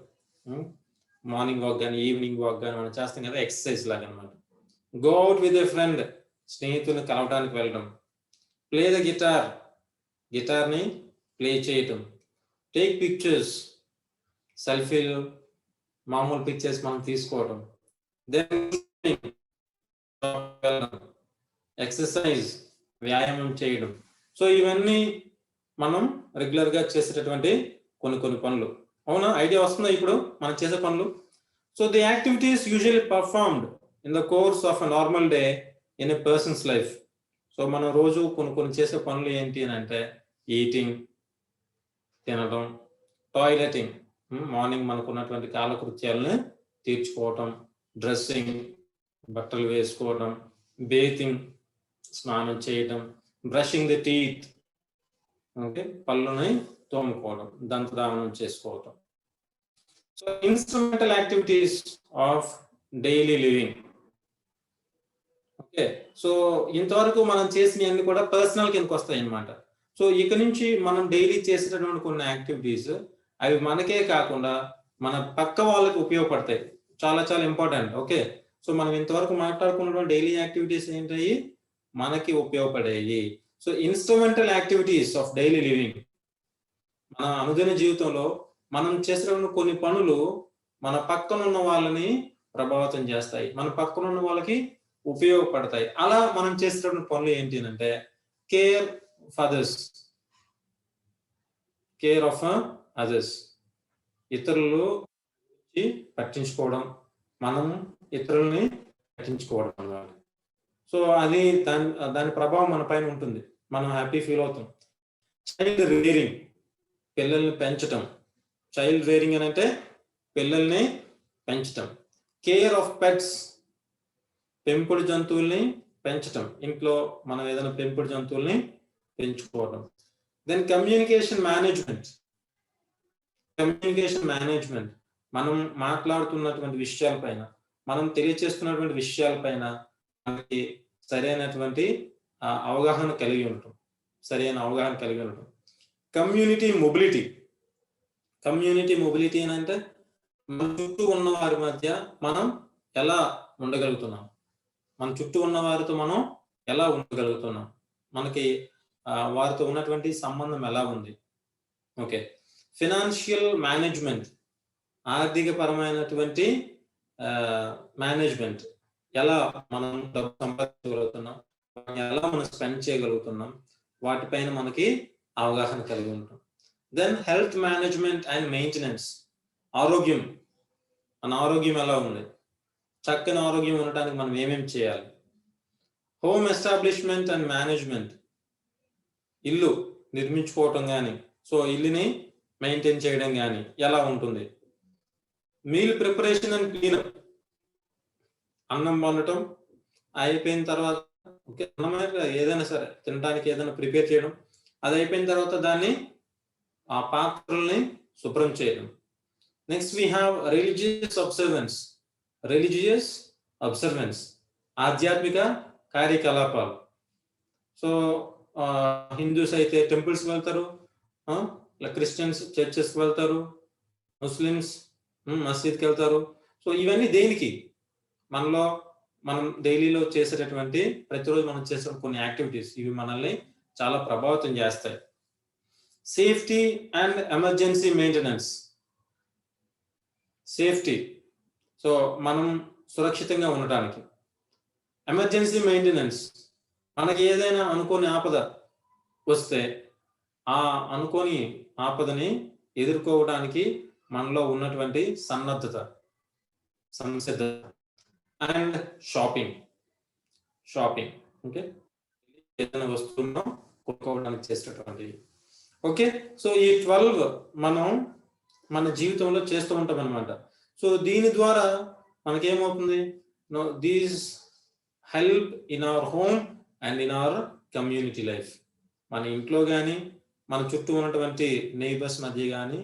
మార్నింగ్ వాక్ కానీ ఈవినింగ్ వాక్ కానీ మనం చేస్తాం కదా, ఎక్సర్సైజ్ లాగా అనమాట. Go out with a friend. స్నేహితులను కలవడానికి వెళ్ళడం. Play the guitar. గిటార్ని ప్లే చేయటం. Take pictures. సెల్ఫీలు, మామూలు పిక్చర్స్ మనం తీసుకోవడం. దెన్ ఎక్సర్సైజ్, వ్యాయామం చేయడం. సో ఇవన్నీ మనం రెగ్యులర్గా చేసేటటువంటి కొన్ని పనులు. అవునా, ఐడియా వస్తుందా ఇప్పుడు మనం చేసే పనులు? So the activities usually performed in the course of a normal day in a persons life. So మనం రోజు కొన్ని చేసే పనులు ఏంటి అని అంటే, ఈటింగ్, తినడం. టాయిలెటింగ్, మార్నింగ్ మనకు ఉన్నటువంటి కాలకృత్యాలను తీర్చుకోవటం. డ్రెస్సింగ్, బట్టలు వేసుకోవడం. బేతింగ్, స్నానం చేయడం. బ్రషింగ్ ది టీత్, ఓకే, పళ్ళుని తోముకోవడం, దంతధావనం చేసుకోవటం. So instrumental activities of daily living. Okay, so ఇంతవరకు మనం చేసినవన్నీ కూడా పర్సనల్ కిందకి వస్తాయి అన్నమాట. సో ఇక నుంచి మనం డైలీ చేసేటటువంటి కొన్ని యాక్టివిటీస్, అవి మనకే కాకుండా మన పక్క వాళ్ళకి ఉపయోగపడతాయి. చాలా చాలా ఇంపార్టెంట్. ఓకే, సో మనం ఇంతవరకు మాట్లాడుకున్నటువంటి డైలీ యాక్టివిటీస్ ఏంటయ్యి, మనకి ఉపయోగపడేవి. So instrumental activities of daily living. మన అనుదిన జీవితంలో మనం చేసేటువంటి కొన్ని పనులు మన పక్కన ఉన్న వాళ్ళని ప్రభావితం చేస్తాయి, మన పక్కన ఉన్న వాళ్ళకి ఉపయోగపడతాయి. అలా మనం చేసేటువంటి పనులు ఏంటి అంటే, care of others. Care of others, ఇతరులు పట్టించుకోవడం, మనం ఇతరుల్ని పట్టించుకోవడం అన్నమాట. సో అది దాని ప్రభావం మన పైన ఉంటుంది, మనం హ్యాపీ ఫీల్ అవుతాం. చైల్డ్ రేరింగ్, పిల్లల్ని పెంచటం. చైల్డ్ రేరింగ్ అని అంటే పిల్లల్ని పెంచటం. కేర్ ఆఫ్ పెట్స్, పెంపుడు జంతువుల్ని పెంచటం. ఇంట్లో మనం ఏదైనా పెంపుడు జంతువుల్ని పెంచుకోవడం. Then communication management. Communication management, మనం మాట్లాడుతున్నటువంటి విషయాలపైన, మనం తెలియచేస్తున్నటువంటి విషయాలపైన మనకి సరైనటువంటి అవగాహన కలిగి ఉండటం. కమ్యూనిటీ మొబిలిటీ, కమ్యూనిటీ మొబిలిటీ అని అంటే మన చుట్టూ ఉన్న వారి మధ్య మనం ఎలా ఉండగలుగుతున్నాం, మన చుట్టూ ఉన్న వారితో మనం ఎలా ఉండగలుగుతున్నాం, మనకి వారితో ఉన్నటువంటి సంబంధం ఎలా ఉంది. ఓకే, ఫినాన్షియల్ మేనేజ్మెంట్, ఆర్థిక పరమైనటువంటి మేనేజ్మెంట్, ఎలా మనం డబ్బు సంపాదించగలుగుతున్నాం, ఎలా మనం స్పెండ్ చేయగలుగుతున్నాం, వాటిపైన మనకి అవగాహన కలిగి ఉంటాం. Then health management and maintenance, ఆరోగ్యం, మన ఆరోగ్యం ఎలా ఉంది, చక్కని ఆరోగ్యం ఉండటానికి మనం ఏమేమి చేయాలి. హోమ్ ఎస్టాబ్లిష్మెంట్ అండ్ మేనేజ్మెంట్, ఇల్లు నిర్మించుకోవటం కానీ, సో ఇల్లుని మెయింటైన్ చేయడం కానీ ఎలా ఉంటుంది. మీల్ ప్రిపరేషన్ అండ్ క్లీనప్, అన్నం వండటం అయిపోయిన తర్వాత, ఓకే, అన్నమే ఏదైనా సరే తినడానికి ఏదైనా ప్రిపేర్ చేయడం, అది అయిపోయిన తర్వాత దాన్ని ఆ పాత్రల్ని శుభ్రం చేయడం. నెక్స్ట్ వీ హ్యావ్ రిలీజియస్ అబ్సర్వెన్స్, ఆధ్యాత్మిక కార్యకలాపాలు. సో హిందూస్ అయితే టెంపుల్స్కి వెళ్తారు, క్రిస్టియన్స్ చర్చెస్కి వెళ్తారు, ముస్లిమ్స్ మసీద్కి వెళ్తారు. సో ఇవన్నీ దేనికి, మనం డైలీలో చేసేటటువంటి ప్రతిరోజు మనం చేసే కొన్ని యాక్టివిటీస్, ఇవి మనల్ని చాలా ప్రభావితం చేస్తాయి. Safety and emergency maintenance, safety, so మనం సురక్షితంగా ఉండటానికి. ఎమర్జెన్సీ మెయింటెనెన్స్, మనకి ఏదైనా అనుకోని ఆపద వస్తే ఆ అనుకోని ఆపదని ఎదుర్కోవడానికి మనలో ఉన్నటువంటి సంసిద్ధత. అండ్ షాపింగ్, ఓకే, ఏదైనా వస్తువును కొనుక్కోవడానికి చేసేటటువంటి. ఓకే, సో ఈ 12 మనం మన జీవితంలో చేస్తూ ఉంటాం అనమాట. సో దీని ద్వారా మనకేమవుతుంది, these help in our home and in our community life. మన ఇంట్లో కానీ మన చుట్టూ ఉన్నటువంటి నైబర్స్ మధ్య కానీ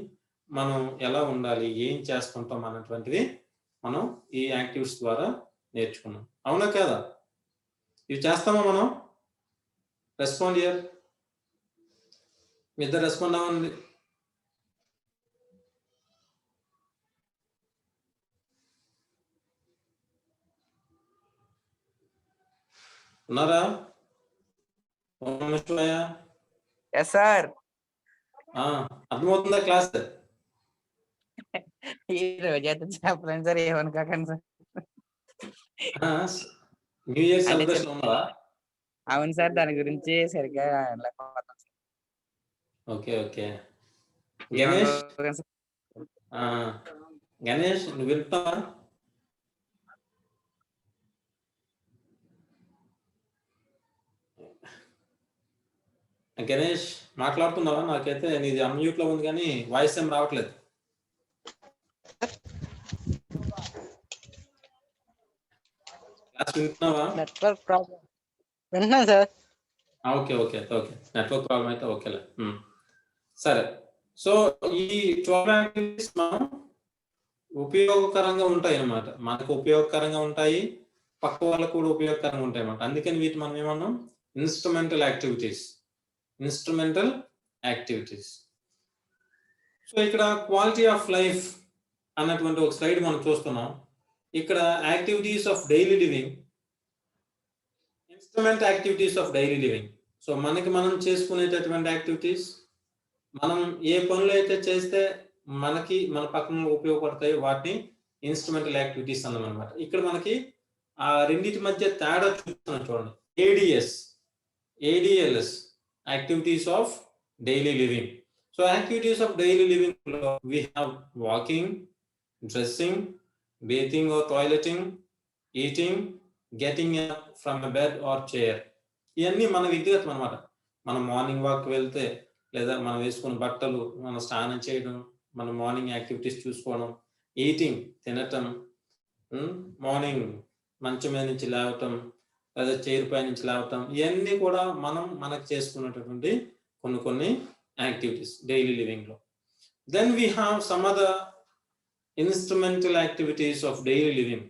మనం ఎలా ఉండాలి, ఏం చేస్తుంటాం అన్నటువంటివి మనం ఈ యాక్టివిటీస్ ద్వారా నేర్చుకున్నాం. అవునా కదా? ఇవి చేస్తామా మనం? రెస్పాండ్ హియర్, మీ ఇద్దరు రెస్పాండ్ అవ్వండి. ఉన్నారా? Yes sir. అర్థమవుతుందా క్లాస్? ఈ రోజైతే చెప్పలేను సార్, ఏమనుకోకండి సార్. న్యూ ఇయర్ సెలబ్రేషన్ ఉన్నారా? అవును సార్, దాని గురించి సరిగ్గా ఓకే ఓకే. గణేష్ నువ్వు వింటున్నావా? గణేష్ మాట్లాడుతున్నావా? నాకైతే నీది అన్మ్యూట్ లో ఉంది కానీ వాయిస్ ఏం రావట్లేదు. క్లాస్ వింటున్నావా? Network problem. వింటున్నాను sir. Okay okay okay, network problem అయితే ఓకేలే. సరే, సో ఈ 12 యాక్టివిటీస్ మనం ఉపయోగకరంగా ఉంటాయి అన్నమాట. మనకు ఉపయోగకరంగా ఉంటాయి, పక్క వాళ్ళకు కూడా ఉపయోగకరంగా ఉంటాయి అన్నమాట. అందుకని వీటి మనం ఏమన్నాం, ఇన్స్ట్రుమెంటల్ యాక్టివిటీస్. సో ఇక్కడ క్వాలిటీ ఆఫ్ లైఫ్ అన్నటువంటి ఒక స్లైడ్ మనం చూస్తున్నాం. ఇక్కడ activities of daily living, instrument activities of daily living. So మనకి మనం చేసుకునేటటువంటి యాక్టివిటీస్, మనం ఏ పనులు అయితే చేస్తే మనకి మన పక్కన ఉపయోగపడతాయో వాటిని ఇన్స్ట్రుమెంటల్ యాక్టివిటీస్ అన్నాం అనమాట. ఇక్కడ మనకి ఆ రెండింటి మధ్య తేడా చూస్తున్నాం చూడండి. ADLS, activities of daily living. So activities of daily living లో we have walking, dressing, bathing or toileting, eating, getting up from a bed or chair. ఇవన్నీ మన వ్యక్తిగతం అనమాట. మనం మార్నింగ్ వాక్ వెళ్తే, లేదా మనం వేసుకున్న బట్టలు, మనం స్నానం చేయడం, మన మార్నింగ్ యాక్టివిటీస్ చూసుకోవడం, ఈటింగ్ తినటం, మార్నింగ్ మంచం మీద నుంచి లేవటం, లేదా చైర్ పై నుంచి లేవటం, ఇవన్నీ కూడా మనకు చేసుకున్నటువంటి కొన్ని యాక్టివిటీస్ డైలీ లివింగ్ లో. Then we have some other instrumental activities of daily living.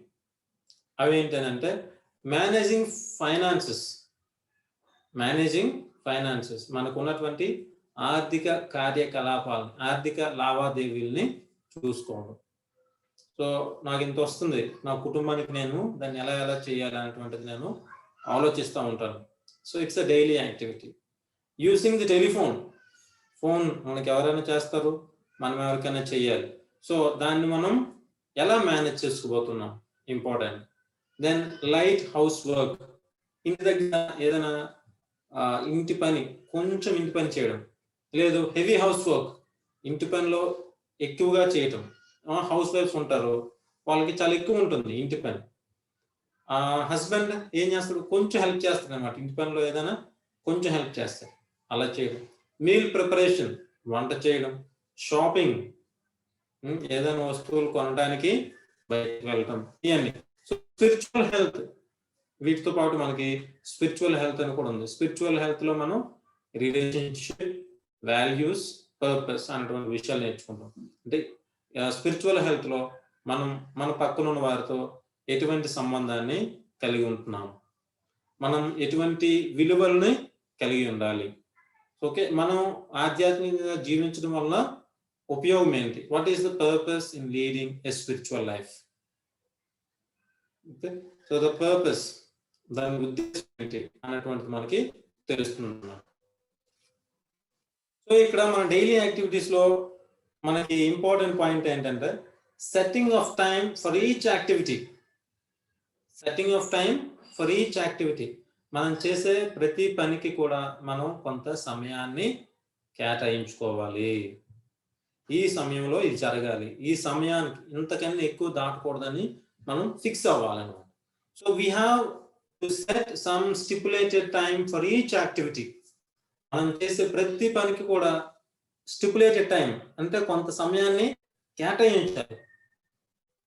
అవి ఏంటంటే మేనేజింగ్ ఫైనాన్సెస్. మనకు ఉన్నటువంటి ఆర్థిక కార్యకలాపాలను, ఆర్థిక లావాదేవీల్ని చూసుకోవడం. సో నాకు ఇంత వస్తుంది, నా కుటుంబానికి నేను దాన్ని ఎలా ఎలా చేయాలి అనేటువంటిది నేను ఆలోచిస్తూ ఉంటాను. So it's a daily activity. Using the telephone, phone మనకి ఎవరైనా చేస్తారు, మనం ఎవరికైనా చేయాలి. సో దాన్ని మనం ఎలా మేనేజ్ చేసుకోబోతున్నాం, important. Then light house work, ఇంటి దగ్గర ఏదైనా ఇంటి పని, కొంచెం ఇంటి పని చేయడం, లేదు హెవీ హౌస్ వర్క్, ఇంటి పనిలో ఎక్కువగా చేయటం. హౌస్ వైఫ్స్ ఉంటారు, వాళ్ళకి చాలా ఎక్కువ ఉంటుంది ఇంటి పని. హస్బెండ్ ఏం చేస్తాడు, కొంచెం హెల్ప్ చేస్తాడు అనమాట, ఇంటి పనిలో ఏదైనా కొంచెం హెల్ప్ చేస్తాడు, అలా చేయడం. మీల్ ప్రిపరేషన్, వంట చేయడం. షాపింగ్, ఏదైనా వస్తువులు కొనడానికి బయటకు వెళ్ళటం, ఇవన్నీ. సో స్పిరిచువల్ హెల్త్, వీటితో పాటు మనకి స్పిరిచువల్ హెల్త్ అని కూడా ఉంది. స్పిరిచువల్ హెల్త్ లో మనం రిలేషన్షిప్, వాల్యూస్, పర్పస్ అనేటువంటి విషయాలు నేర్చుకుంటాం. అంటే స్పిరిచువల్ హెల్త్ లో మనం మన పక్కన ఉన్న వారితో ఎటువంటి సంబంధాన్ని కలిగి ఉంటున్నాం, మనం ఎటువంటి విలువల్ని కలిగి ఉండాలి. ఓకే, మనం ఆధ్యాత్మికంగా జీవించడం వల్ల ఉపయోగం ఏంటి, what is the purpose in leading a spiritual life. Okay, so the purpose, దాని ఉద్దేశం ఏంటి అనేటువంటిది మనకి తెలుస్తుంది. సో ఇక్కడ మన డైలీ యాక్టివిటీస్ లో మనకి ఇంపార్టెంట్ పాయింట్ ఏంటంటే setting off time for each activity. Setting off time for each activity, మనం చేసే ప్రతి పనికి కూడా మనం కొంత సమయాన్ని కేటాయించుకోవాలి. ఈ సమయంలో ఇది జరగాలి, ఈ సమయానికి ఇంతకన్నా ఎక్కువ దాటకూడదని మనం ఫిక్స్ అవ్వాలన్నమాట. So we have to set some stipulated time for each activity. మనం చేసే ప్రతి పనికి కూడా స్టిపులేటెడ్ టైం అంటే కొంత సమయాన్ని కేటాయించాలి.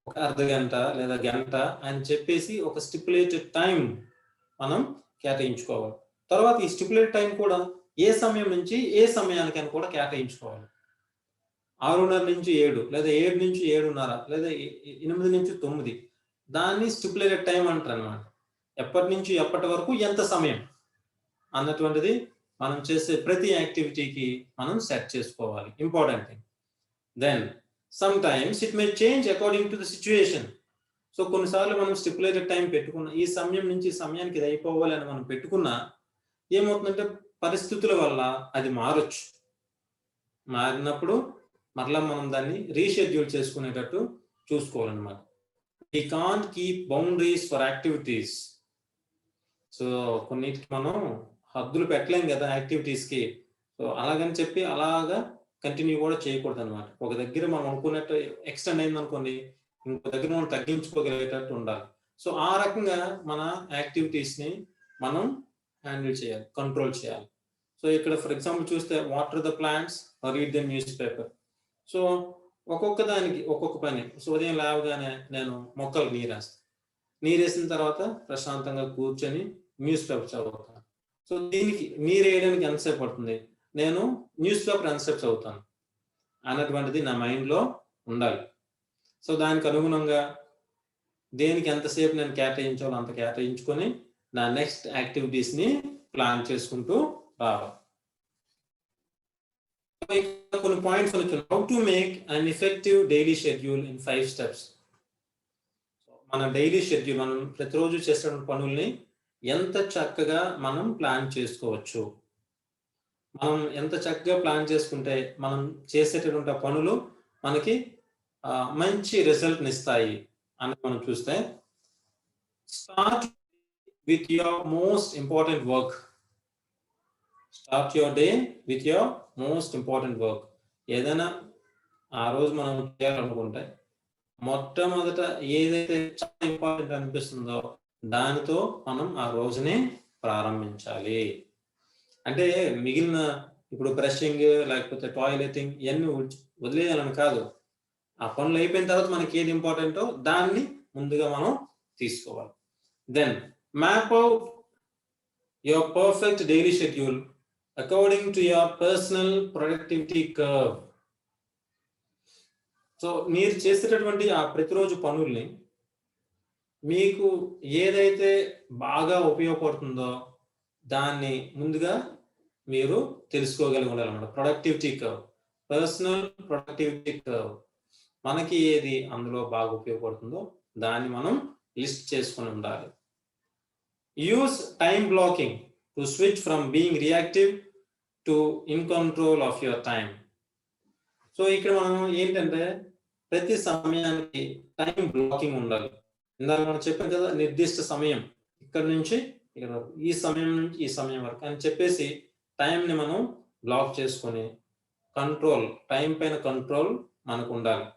ఒక అర్ధ గంట లేదా గంట అని చెప్పేసి ఒక స్టిపులేటెడ్ టైం మనం కేటాయించుకోవాలి. తర్వాత ఈ స్టిపులేటెడ్ టైం కూడా ఏ సమయం నుంచి ఏ సమయానికని కూడా కేటాయించుకోవాలి. 6:30 నుంచి 7, లేదా 7 నుంచి 7:30, లేదా 8 నుంచి 9, దాన్ని స్టిపులేటెడ్ టైం అంటారు అన్నమాట. ఎప్పటి నుంచి ఎప్పటి వరకు ఎంత సమయం అన్నటువంటిది మనం చేసే ప్రతి యాక్టివిటీకి మనం సెట్ చేసుకోవాలి, important thing. Then sometimes it may change according to the situation. So కొన్నిసార్లు మనం స్టిపులేటెడ్ టైం పెట్టుకున్నా, ఈ సమయం నుంచి ఈ సమయానికి ఇది అయిపోవాలి అని మనం పెట్టుకున్నా, ఏమవుతుందంటే పరిస్థితుల వల్ల అది మారొచ్చు. మారినప్పుడు మరలా మనం దాన్ని రీషెడ్యూల్ చేసుకునేటట్టు చూసుకోవాలన్నమాట. We can't keep boundaries for activities. సో కొన్నిటికి మనం హద్దులు పెట్టలేం కదా యాక్టివిటీస్ కి. సో అలాగని చెప్పి అలాగా కంటిన్యూ కూడా చేయకూడదు అనమాట. ఒక దగ్గర మనం అనుకున్నట్టు ఎక్స్టెండ్ అయింది అనుకోండి, ఇంకో దగ్గర మనం తగ్గించుకోగలిగేటట్టు ఉండాలి. సో ఆ రకంగా మన యాక్టివిటీస్ ని మనం హ్యాండిల్ చేయాలి, కంట్రోల్ చేయాలి. సో ఇక్కడ ఫర్ ఎగ్జాంపుల్ చూస్తే water the plants or read the news paper. So ఒక్కొక్క దానికి ఒక్కొక్క పని. సో ఉదయం లేవగానే నేను మొక్కలు నీరేస్తాను, నీరేసిన తర్వాత ప్రశాంతంగా కూర్చొని న్యూస్ పేపర్ చదువుతాను. సో దీనికి నీరు వేయడానికి ఎంతసేపు పడుతుంది, నేను న్యూస్ పేపర్ ఎంతసేపు చదువుతాను అన్నటువంటిది నా మైండ్లో ఉండాలి. సో దానికి అనుగుణంగా దేనికి ఎంతసేపు నేను కేటాయించాలో అంత కేటాయించుకొని నా నెక్స్ట్ యాక్టివిటీస్ని ప్లాన్ చేసుకుంటూ రావాలి. కొన్ని పాయింట్స్ వచ్చాయి. How to make an effective daily schedule in 5 steps. మన డైలీ షెడ్యూల్, మనం ప్రతిరోజు చేసే పనుల్ని ఎంత చక్కగా మనం ప్లాన్ చేసుకోవచ్చు. మనం ఎంత చక్కగా ప్లాన్ చేసుకుంటే మనం చేసేటటువంటి పనులు మనకి మంచి రిజల్ట్ని ఇస్తాయి అని మనం చూస్తే, start with your most important work. Start your day with your most important work. ఏదైనా ఆ రోజు మనం చేయాలనుకుంటే మొట్టమొదట ఏదైతే చాలా ఇంపార్టెంట్ అనిపిస్తుందో దానితో మనం ఆ రోజునే ప్రారంభించాలి. అంటే మిగిలిన ఇప్పుడు బ్రషింగ్ లేకపోతే టాయిలెటింగ్ ఇవన్నీ వదిలేయాలని కాదు. ఆ పనులు అయిపోయిన తర్వాత మనకి ఏది ఇంపార్టెంటో దాన్ని ముందుగా మనం తీసుకోవాలి. Then map out your perfect daily schedule according to your personal productivity curve. So మీరు చేసేటటువంటి ఆ ప్రతిరోజు పనుల్ని మీకు ఏదైతే బాగా ఉపయోగపడుతుందో దాన్ని ముందుగా మీరు తెలుసుకోగలిగి ఉండాలన్నమాట. Productivity curve, personal productivity curve, మనకి ఏది అందులో బాగా ఉపయోగపడుతుందో దాన్ని మనం లిస్ట్ చేసుకొని ఉండాలి. Use time blocking to switch from being reactive to in control of your time. So ఇక్కడ మనం ఏంటంటే ప్రతి సమయానికి టైం బ్లాకింగ్ ఉండాలి. ఇందాక మనం చెప్పాం కదా, నిర్దిష్ట సమయం ఇక్కడ నుంచి ఇక్కడ వరకు, ఈ సమయం నుంచి ఈ సమయం వరకు అని చెప్పేసి టైంని మనం బ్లాక్ చేసుకొని కంట్రోల్, టైం పైన కంట్రోల్ మనకు ఉండాలి.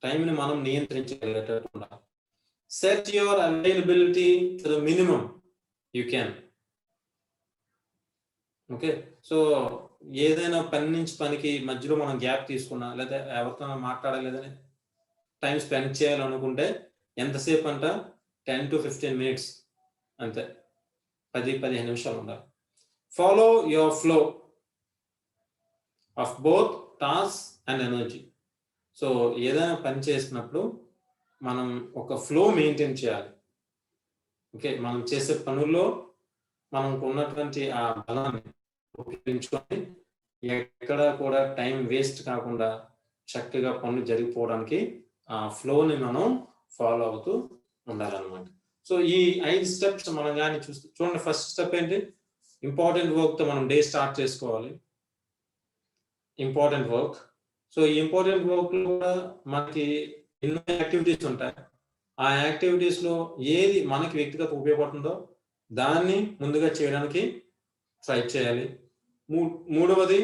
టైంని మనం నియంత్రించగలిగేటట్టు ఉండాలి. Set your availability to the minimum you can. Okay, so ఏదైనా పని నుంచి పనికి మధ్యలో మనం గ్యాప్ తీసుకున్నా లేదా ఎవరితో మాట్లాడాలి లేదని టైం స్పెండ్ చేయాలనుకుంటే ఎంతసేపు అంట 10 to 15 minutes అంతే, 10-15 నిమిషాలు ఉండాలి. Follow your flow of both task and energy. So ఏదైనా పని చేసినప్పుడు మనం ఒక ఫ్లో మెయింటైన్ చేయాలి. ఓకే, మనం చేసే పనుల్లో మనకు ఉన్నటువంటి ఆ బలాన్ని ఉపయోగించుకొని ఎక్కడ కూడా టైం వేస్ట్ కాకుండా చక్కగా పనులు జరిగిపోవడానికి ఆ ఫ్లోని మనం ఫాలో అవుతూ ఉండాలన్నమాట. సో ఈ 5 స్టెప్స్ మనం కానీ చూస్తే చూడండి, ఫస్ట్ స్టెప్ ఏంటి, ఇంపార్టెంట్ వర్క్తో మనం డే స్టార్ట్ చేసుకోవాలి. Important work. సో ఈ ఇంపార్టెంట్ వర్క్ లో కూడా మనకి ఎన్నో యాక్టివిటీస్ ఉంటాయి. ఆ యాక్టివిటీస్ లో ఏది మనకి వ్యక్తిగత ఉపయోగపడుతుందో దాన్ని ముందుగా చేయడానికి ట్రై చేయాలి. మూడవది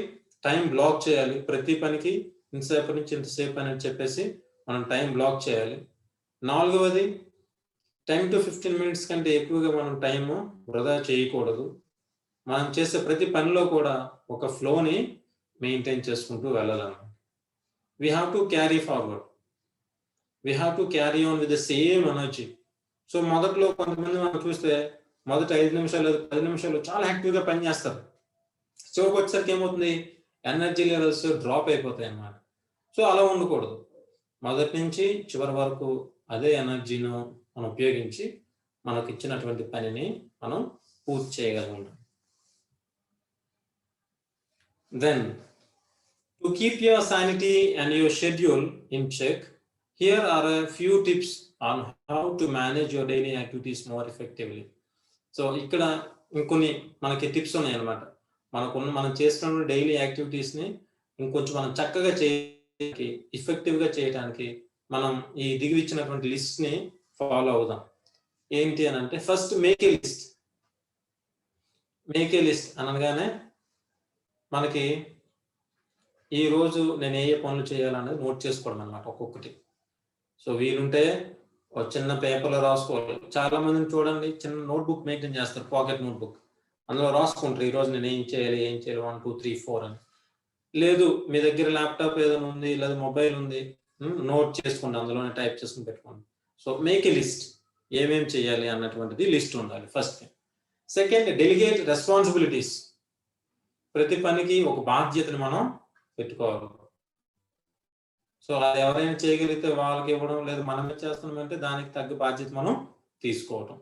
టైం బ్లాక్ చేయాలి. ప్రతి పనికి ఇంతసేపు నుంచి ఇంతసేపు అని చెప్పేసి మనం టైం బ్లాక్ చేయాలి. నాలుగవది 10 to 15 minutes కంటే ఎక్కువగా మనం టైము వృధా చేయకూడదు. మనం చేసే ప్రతి పనిలో కూడా ఒక ఫ్లోని మెయింటైన్ చేసుకుంటూ వెళ్ళాలన్నమాట. We have to carry forward, we have to carry on with the same energy. సో మొదట్లో కొంతమంది మనం చూస్తే మొదటి 5 నిమిషాలు లేదా 10 నిమిషాలు చాలా యాక్టివ్గా పనిచేస్తారు. చివరికి వచ్చేసరికి ఏమవుతుంది, ఎనర్జీ లెవెల్స్ డ్రాప్ అయిపోతాయి అన్నమాట. సో అలా ఉండకూడదు. మొదటి నుంచి చివరి వరకు అదే ఎనర్జీను మనం ఉపయోగించి మనకు ఇచ్చినటువంటి పనిని మనం పూర్తి చేయగలం. Then to keep your sanity and your schedule in check, here are a few tips on how to manage your daily activities more effectively. So ఇక్కడ ఇంకొన్ని మనకి టిప్స్ ఉన్నాయి అన్నమాట. మనం చేస్తున్న డైలీ యాక్టివిటీస్ని ఇంకొంచెం మనం చక్కగా చేయడానికి, ఎఫెక్టివ్గా చేయడానికి మనం ఈ దిగువ ఇచ్చినటువంటి లిస్ట్ని ఫాలో అవుదాం. ఏంటి అని అంటే, first make a list. Make a list అనగానే మనకి ఈ రోజు నేను ఏ పనులు చేయాలనేది నోట్ చేసుకోవడం అనమాట ఒక్కొక్కటి. సో వీలుంటే ఒక చిన్న పేపర్లో రాసుకోవాలి. చాలా మందిని చూడండి, చిన్న నోట్బుక్ మెయింటైన్ చేస్తారు, పాకెట్ నోట్బుక్. అందులో రాసుకుంటారు ఈరోజు నేను ఏం చేయాలి 1 2 3 4 అని. లేదు మీ దగ్గర ల్యాప్టాప్ ఏదైనా ఉంది లేదా మొబైల్ ఉంది, నోట్ చేసుకోండి, అందులోనే టైప్ చేసుకుని పెట్టుకోండి. సో మేక్ ఏ లిస్ట్, ఏమేమి చేయాలి అన్నటువంటిది లిస్ట్ ఉండాలి first thing. Second, delegate responsibilities. ప్రతి పనికి ఒక బాధ్యతను మనం పెట్టుకోవాలి. సో అది ఎవరైనా చేయగలిగితే వాళ్ళకి ఇవ్వడం, లేదా మనమే చేస్తున్నామంటే దానికి తగ్గ బాధ్యత మనం తీసుకోవడం.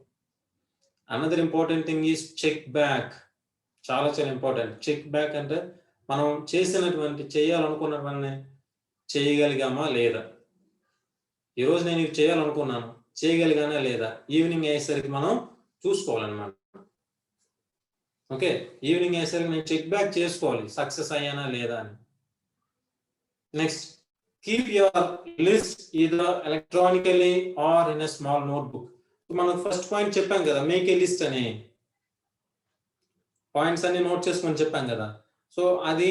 Another important thing is check back. చాలా చాలా ఇంపార్టెంట్. చెక్ బ్యాక్ అంటే మనం చేయాలనుకున్నవన్నీ చేయగలిగామా లేదా. ఈరోజు నేను ఇవి చేయాలనుకున్నాను, చేయగలిగానా లేదా, ఈవినింగ్ అయ్యేసరికి మనం చూసుకోవాలన్నమాట. ఓకే, ఈవినింగ్ అయ్యేసరికి నేను చెక్ బ్యాక్ చేసుకోవాలి, సక్సెస్ అయ్యానా లేదా అని. Next, keep your list either electronically or in a small notebook. మనం ఫస్ట్ పాయింట్ చెప్పాం కదా, మేక్ ఏ లిస్ట్ అని. పాయింట్స్ అన్ని నోట్ చేసుకొని చెప్పాం కదా. సో అది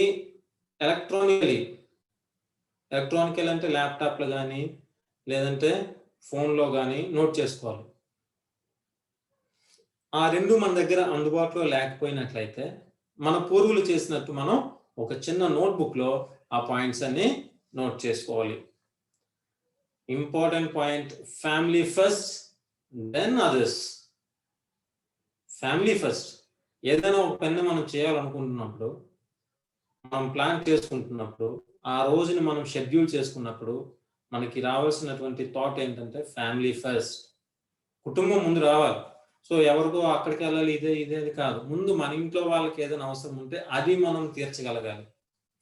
ఎలక్ట్రానికల్ అంటే ల్యాప్టాప్లో కానీ లేదంటే ఫోన్లో కానీ నోట్ చేసుకోవాలి. ఆ రెండు మన దగ్గర అందుబాటులో లేకపోయినట్లయితే మన పూర్వులు చేసినట్టు మనం ఒక చిన్న నోట్బుక్లో ఆ పాయింట్స్ అన్ని నోట్ చేసుకోవాలి. Important point, family first then others. Family first. ఏదైనా ఒక పని మనం చేయాలనుకుంటున్నప్పుడు, మనం ప్లాన్ చేసుకుంటున్నప్పుడు, ఆ రోజుని మనం షెడ్యూల్ చేసుకున్నప్పుడు మనకి రావాల్సినటువంటి థాట్ ఏంటంటే ఫ్యామిలీ ఫస్ట్, కుటుంబం ముందు రావాలి. సో ఎవరికో అక్కడికి వెళ్ళాలి ఇదే కాదు. ముందు మన ఇంట్లో వాళ్ళకి ఏదైనా అవసరం ఉంటే అది మనం తీర్చగలగాలి.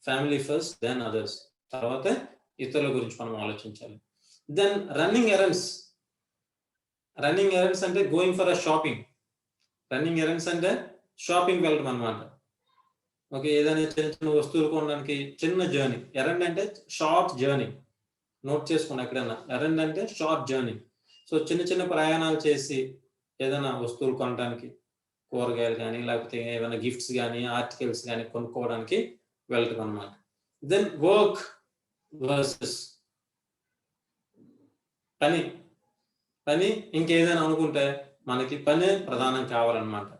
Family first, then others. తర్వాత ఇతరుల గురించి మనం ఆలోచించాలి. దెన్ రన్నింగ్ ఎరన్స్ అంటే going for a shopping. Running errands అంటే షాపింగ్ వెళ్ళడం అనమాట. ఓకే, ఏదైనా చిన్న చిన్న వస్తువులు కొనడానికి చిన్న జర్నీ. ఎరండ్ అంటే షార్ట్ జర్నీ. నోట్ చేసుకోండి ఎక్కడైనా. ఎరండ్ అంటే షార్ట్ జర్నీ. సో చిన్న చిన్న ప్రయాణాలు చేసి ఏదైనా వస్తువులు కొనడానికి, కూరగాయలు కానీ లేకపోతే ఏమైనా గిఫ్ట్స్ కానీ ఆర్టికల్స్ కానీ కొనుక్కోవడానికి వెళ్ళటం అనమాట. దెన్ వర్క్ వర్సెస్ పని ఇంకేదైనా అనుకుంటే మనకి పనే ప్రధానం కావాలన్నమాట.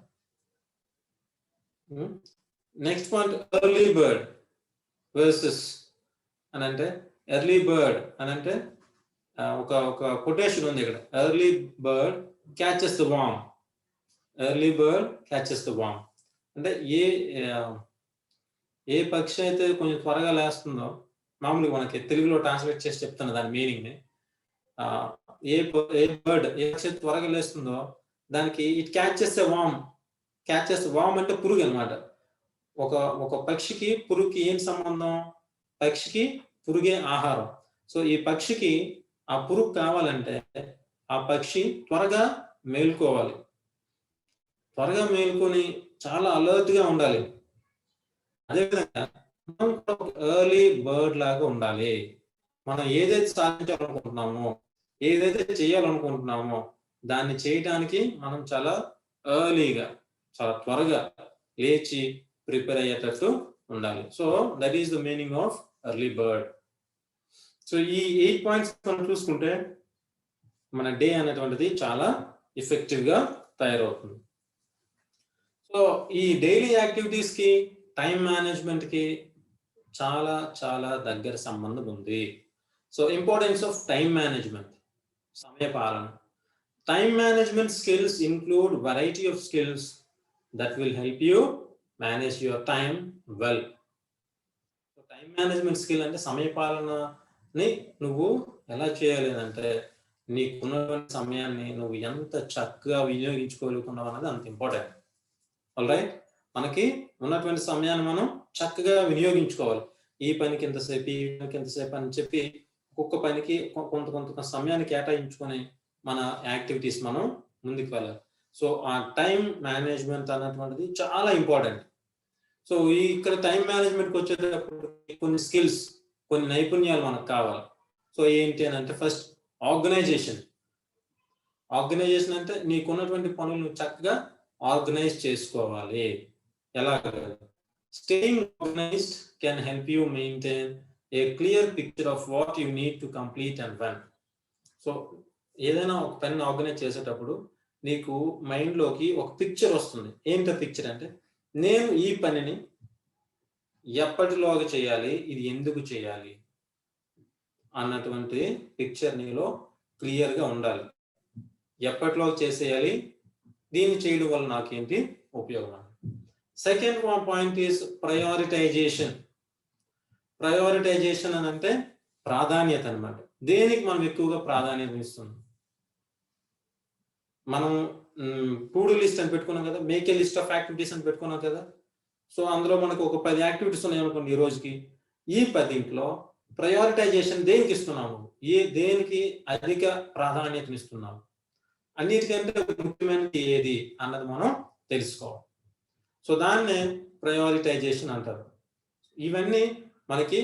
Next point early bird versus అని అంటే ఎర్లీ బర్డ్ అని అంటే ఒక కొటేషన్ ఉంది ఇక్కడ. Early bird catches the worm. Early bird catches the worm అంటే ఏ పక్షి అయితే కొంచెం త్వరగా లేస్తుందో, మామూలుగా మనకి తెలుగులో ట్రాన్స్లేట్ చేసి చెప్తాను దాని మీనింగ్ని. ఏ పక్షి త్వరగా లేస్తుందో దానికి it catches a worm. Catches worm అంటే పురుగు అనమాట. ఒక పక్షికి పురుగుకి ఏం సంబంధం? పక్షికి పురుగే ఆహారం. సో ఈ పక్షికి ఆ పురుగు కావాలంటే ఆ పక్షి త్వరగా మేలుకోవాలి. త్వరగా మేలుకొని చాలా అలర్ట్ గా ఉండాలి. అదేవిధంగా మనం ఎర్లీ బర్డ్ లాగా ఉండాలి. మనం ఏదైతే సాధించాలనుకుంటున్నామో, ఏదైతే చేయాలనుకుంటున్నామో దాన్ని చేయడానికి మనం చాలా ఎర్లీగా, చాలా త్వరగా లేచి ప్రిపేర్ అయ్యేటట్టు ఉండాలి. So that is the meaning of early bird. So ఈ 8 పాయింట్స్ మనం చూసుకుంటే మన డే అనేటువంటిది చాలా ఎఫెక్టివ్ గా తయారవుతుంది. సో ఈ డైలీ యాక్టివిటీస్ కి టైం మేనేజ్మెంట్ కి చాలా చాలా దగ్గర సంబంధం ఉంది. So importance of time management, సమయ పాలన. Time management skills include variety of skills that will help you manage your time well. So time management skill అంటే సమయ పాలనని నువ్వు ఎలా చేయాలి అంటే నీకున్నటువంటి సమయాన్ని నువ్వు ఎంత చక్కగా వినియోగించుకోగలుగుతున్నావు అన్నది అంత ఇంపార్టెంట్. ఆల్రైట్, మనకి ఉన్నటువంటి సమయాన్ని మనం చక్కగా వినియోగించుకోవాలి. ఈ పనికి ఎంతసేపు, ఈ పనికి ఎంతసేపు అని చెప్పి ఒక్కొక్క పనికి కొంత సమయాన్ని కేటాయించుకొని మన యాక్టివిటీస్ మనం ముందుకు వెళ్ళాలి. సో ఆ టైం మేనేజ్మెంట్ అన్నటువంటిది చాలా ఇంపార్టెంట్. సో ఇక్కడ టైం మేనేజ్మెంట్కి వచ్చేటప్పుడు కొన్ని స్కిల్స్, కొన్ని నైపుణ్యాలు మనకు కావాలి. సో ఏంటి అని అంటే ఫస్ట్ ఆర్గనైజేషన్. అంటే నీకున్నటువంటి పనులను చక్కగా ఆర్గనైజ్ చేసుకోవాలి. ఎలాగ? Staying organised can help you maintain a clear picture of what you need to complete and when. So ఏదైనా ఒక పని ఆర్గనైజ్ చేసేటప్పుడు నీకు మైండ్లోకి ఒక పిక్చర్ వస్తుంది. ఏంటో పిక్చర్ అంటే నేను ఈ పనిని ఎప్పటిలోగా చేయాలి, ఇది ఎందుకు చేయాలి అన్నటువంటి పిక్చర్ నీలో క్లియర్గా ఉండాలి. ఎప్పటిలో చేసేయాలి, దీన్ని చేయడం వల్ల నాకేంటి ఉపయోగం. Second point is prioritisation. Prioritisation అని అంటే ప్రాధాన్యత అన్నమాట. దేనికి మనం ఎక్కువగా ప్రాధాన్యత ఇస్తున్నాం? మనం టు-డు లిస్ట్ అని పెట్టుకున్నాం కదా, make a list of activities అని పెట్టుకున్నాం కదా. సో అందులో మనకు ఒక 10 యాక్టివిటీస్ ఉన్నాయి అనుకోండి ఈ రోజుకి. ఈ 10లో ప్రయారిటైజేషన్ దేనికి ఇస్తున్నాము, దేనికి అధిక ప్రాధాన్యతను ఇస్తున్నాము, అన్నిటికంటే ముఖ్యమైనది ఏది అన్నది మనం తెలుసుకోవాలి. సో దాన్నే ప్రయారిటైజేషన్ అంటారు. ఇవన్నీ మనకి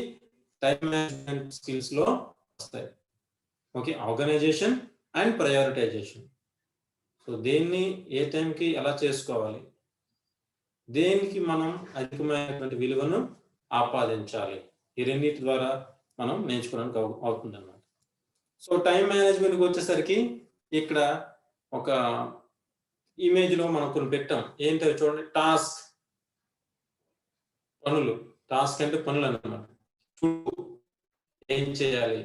టైం మేనేజ్మెంట్ స్కిల్స్ లో వస్తాయి. Okay, organisation and prioritisation. So దేన్ని ఏ టైంకి ఎలా చేసుకోవాలి, దేనికి మనం అధికమైనటువంటి విలువను ఆపాదించాలి, ఈ రెండింటి ద్వారా మనం నేర్చుకోవడానికి అవుతుంది అన్నమాట. సో టైం మేనేజ్మెంట్కి వచ్చేసరికి ఇక్కడ ఒక ఇమేజ్ లో మనం కొన్ని పెట్టాం. ఏంటో చూడండి, టాస్క్, పనులు. టాస్క్ అంటే పనులు అన్నమాట. ఏం చేయాలి.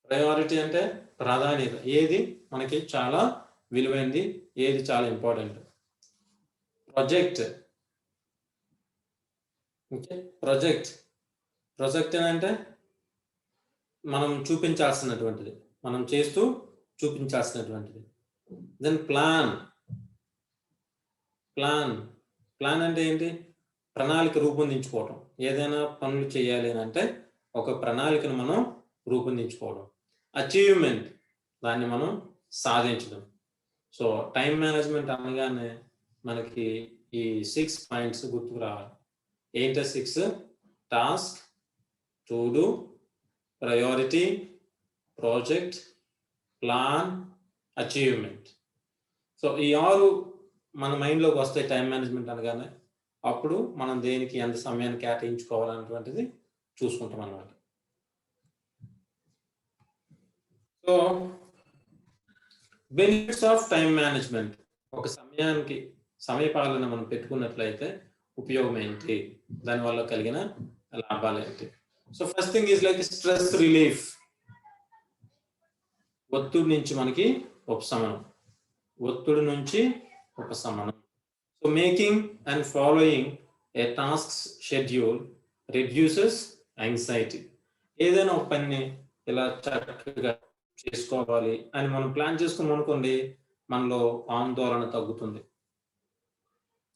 ప్రయారిటీ అంటే ప్రాధాన్యత, ఏది మనకి చాలా విలువైనది, ఏది చాలా ఇంపార్టెంట్. ప్రాజెక్ట్. ఓకే, ప్రాజెక్ట్ అంటే మనం చూపించాల్సినటువంటిది, మనం చేస్తూ చూపించాల్సినటువంటిది. దెన్ ప్లాన్ అంటే ఏంటి? ప్రణాళిక రూపొందించుకోవడం. ఏదైనా పనులు చేయాలి అని అంటే ఒక ప్రణాళికను మనం రూపొందించుకోవడం. అచీవ్మెంట్, దాన్ని మనం సాధించడం. సో టైం మేనేజ్మెంట్ అనగానే మనకి ఈ 6 పాయింట్స్ గుర్తుకు రావాలి. ఏంటో 6? Task, to do, priority, project, plan, achievement. So ఈ 6 మన మైండ్లోకి వస్తాయి టైం మేనేజ్మెంట్ అనగానే. అప్పుడు మనం దేనికి ఎంత సమయాన్ని కేటాయించుకోవాలన్నటువంటిది చూసుకుంటాం అన్నమాట. So benefits of time management. ఒక సమయపాలన మనం పెట్టుకున్నట్లయితే ఉపయోగం ఏంటి, దానివల్ల కలిగిన లాభాలు ఏంటి? So first thing is like stress relief. ఒత్తిడి నుంచి మనకి ఉపశమనం. So making and following A task schedule reduces anxiety. ఏదైనా ఒక పని ఇలా చక్కగా చేసుకోవాలి అని మనం ప్లాన్ చేసుకున్నాం అనుకోండి, మనలో ఆందోళన తగ్గుతుంది.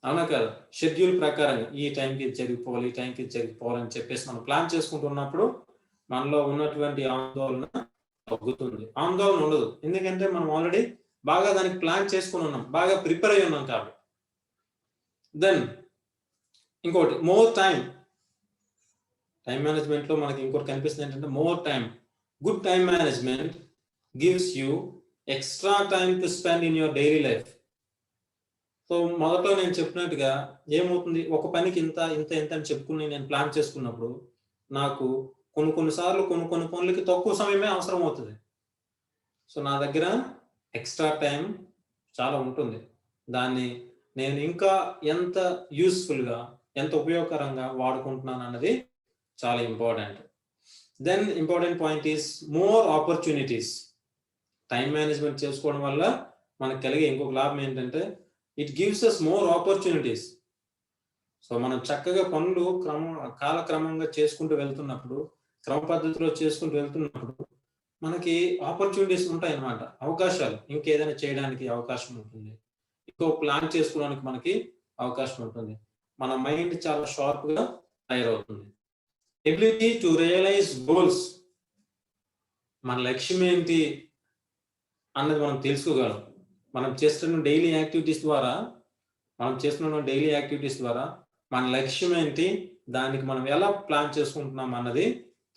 అవునా కదా? షెడ్యూల్ ప్రకారంగా ఈ టైంకి జరిగిపోవాలి అని చెప్పేసి మనం ప్లాన్ చేసుకుంటున్నప్పుడు మనలో ఉన్నటువంటి ఆందోళన తగ్గుతుంది. ఆందోళన ఉండదు, ఎందుకంటే మనం ఆల్రెడీ బాగా దానికి ప్లాన్ చేసుకుని ఉన్నాం, బాగా ప్రిపేర్ అయి ఉన్నాం కాబట్టి. దెన్ ఇంకోటి మోర్ టైం మేనేజ్మెంట్ లో మనకి ఇంకోటి కనిపిస్తుంది ఏంటంటే more time. Good time management gives you extra time to spend in your daily life. So మొదట్లో నేను చెప్పినట్టుగా ఏమవుతుంది, ఒక పనికి ఇంత అని చెప్పుకుని నేను ప్లాన్ చేసుకున్నప్పుడు నాకు కొన్నిసార్లు కొన్ని పనులకి తక్కువ సమయమే అవసరం అవుతుంది. సో నా దగ్గర ఎక్స్ట్రా టైం చాలా ఉంటుంది. దాన్ని నేను ఇంకా ఎంత యూస్ఫుల్గా, ఎంత ఉపయోగకరంగా వాడుకుంటున్నాను అన్నది చాలా important. Then important point is more opportunities. Time management చేసుకోవడం వల్ల మనకు కలిగే ఇంకొక లాభం ఏంటంటే it gives us more opportunities. So మనం చక్కగా పనులు కాలక్రమంగా చేసుకుంటూ వెళ్తున్నప్పుడు, క్రమ పద్ధతిలో చేసుకుంటూ వెళ్తున్నప్పుడు మనకి ఆపర్చునిటీస్ ఉంటాయి అన్నమాట. అవకాశాలు, ఇంకేదైనా చేయడానికి అవకాశం ఉంటుంది, ఇంకో ప్లాన్ చేసుకోవడానికి మనకి అవకాశం ఉంటుంది. మన మైండ్ చాలా షార్ప్గా తయారవుతుంది. Ability to realise goals. మన లక్ష్యం ఏంటి అన్నది మనం తెలుసుకోగలం. మనం చేస్తున్న డైలీ యాక్టివిటీస్ ద్వారా మన లక్ష్యం ఏంటి, దానికి మనం ఎలా ప్లాన్ చేసుకుంటున్నాం అన్నది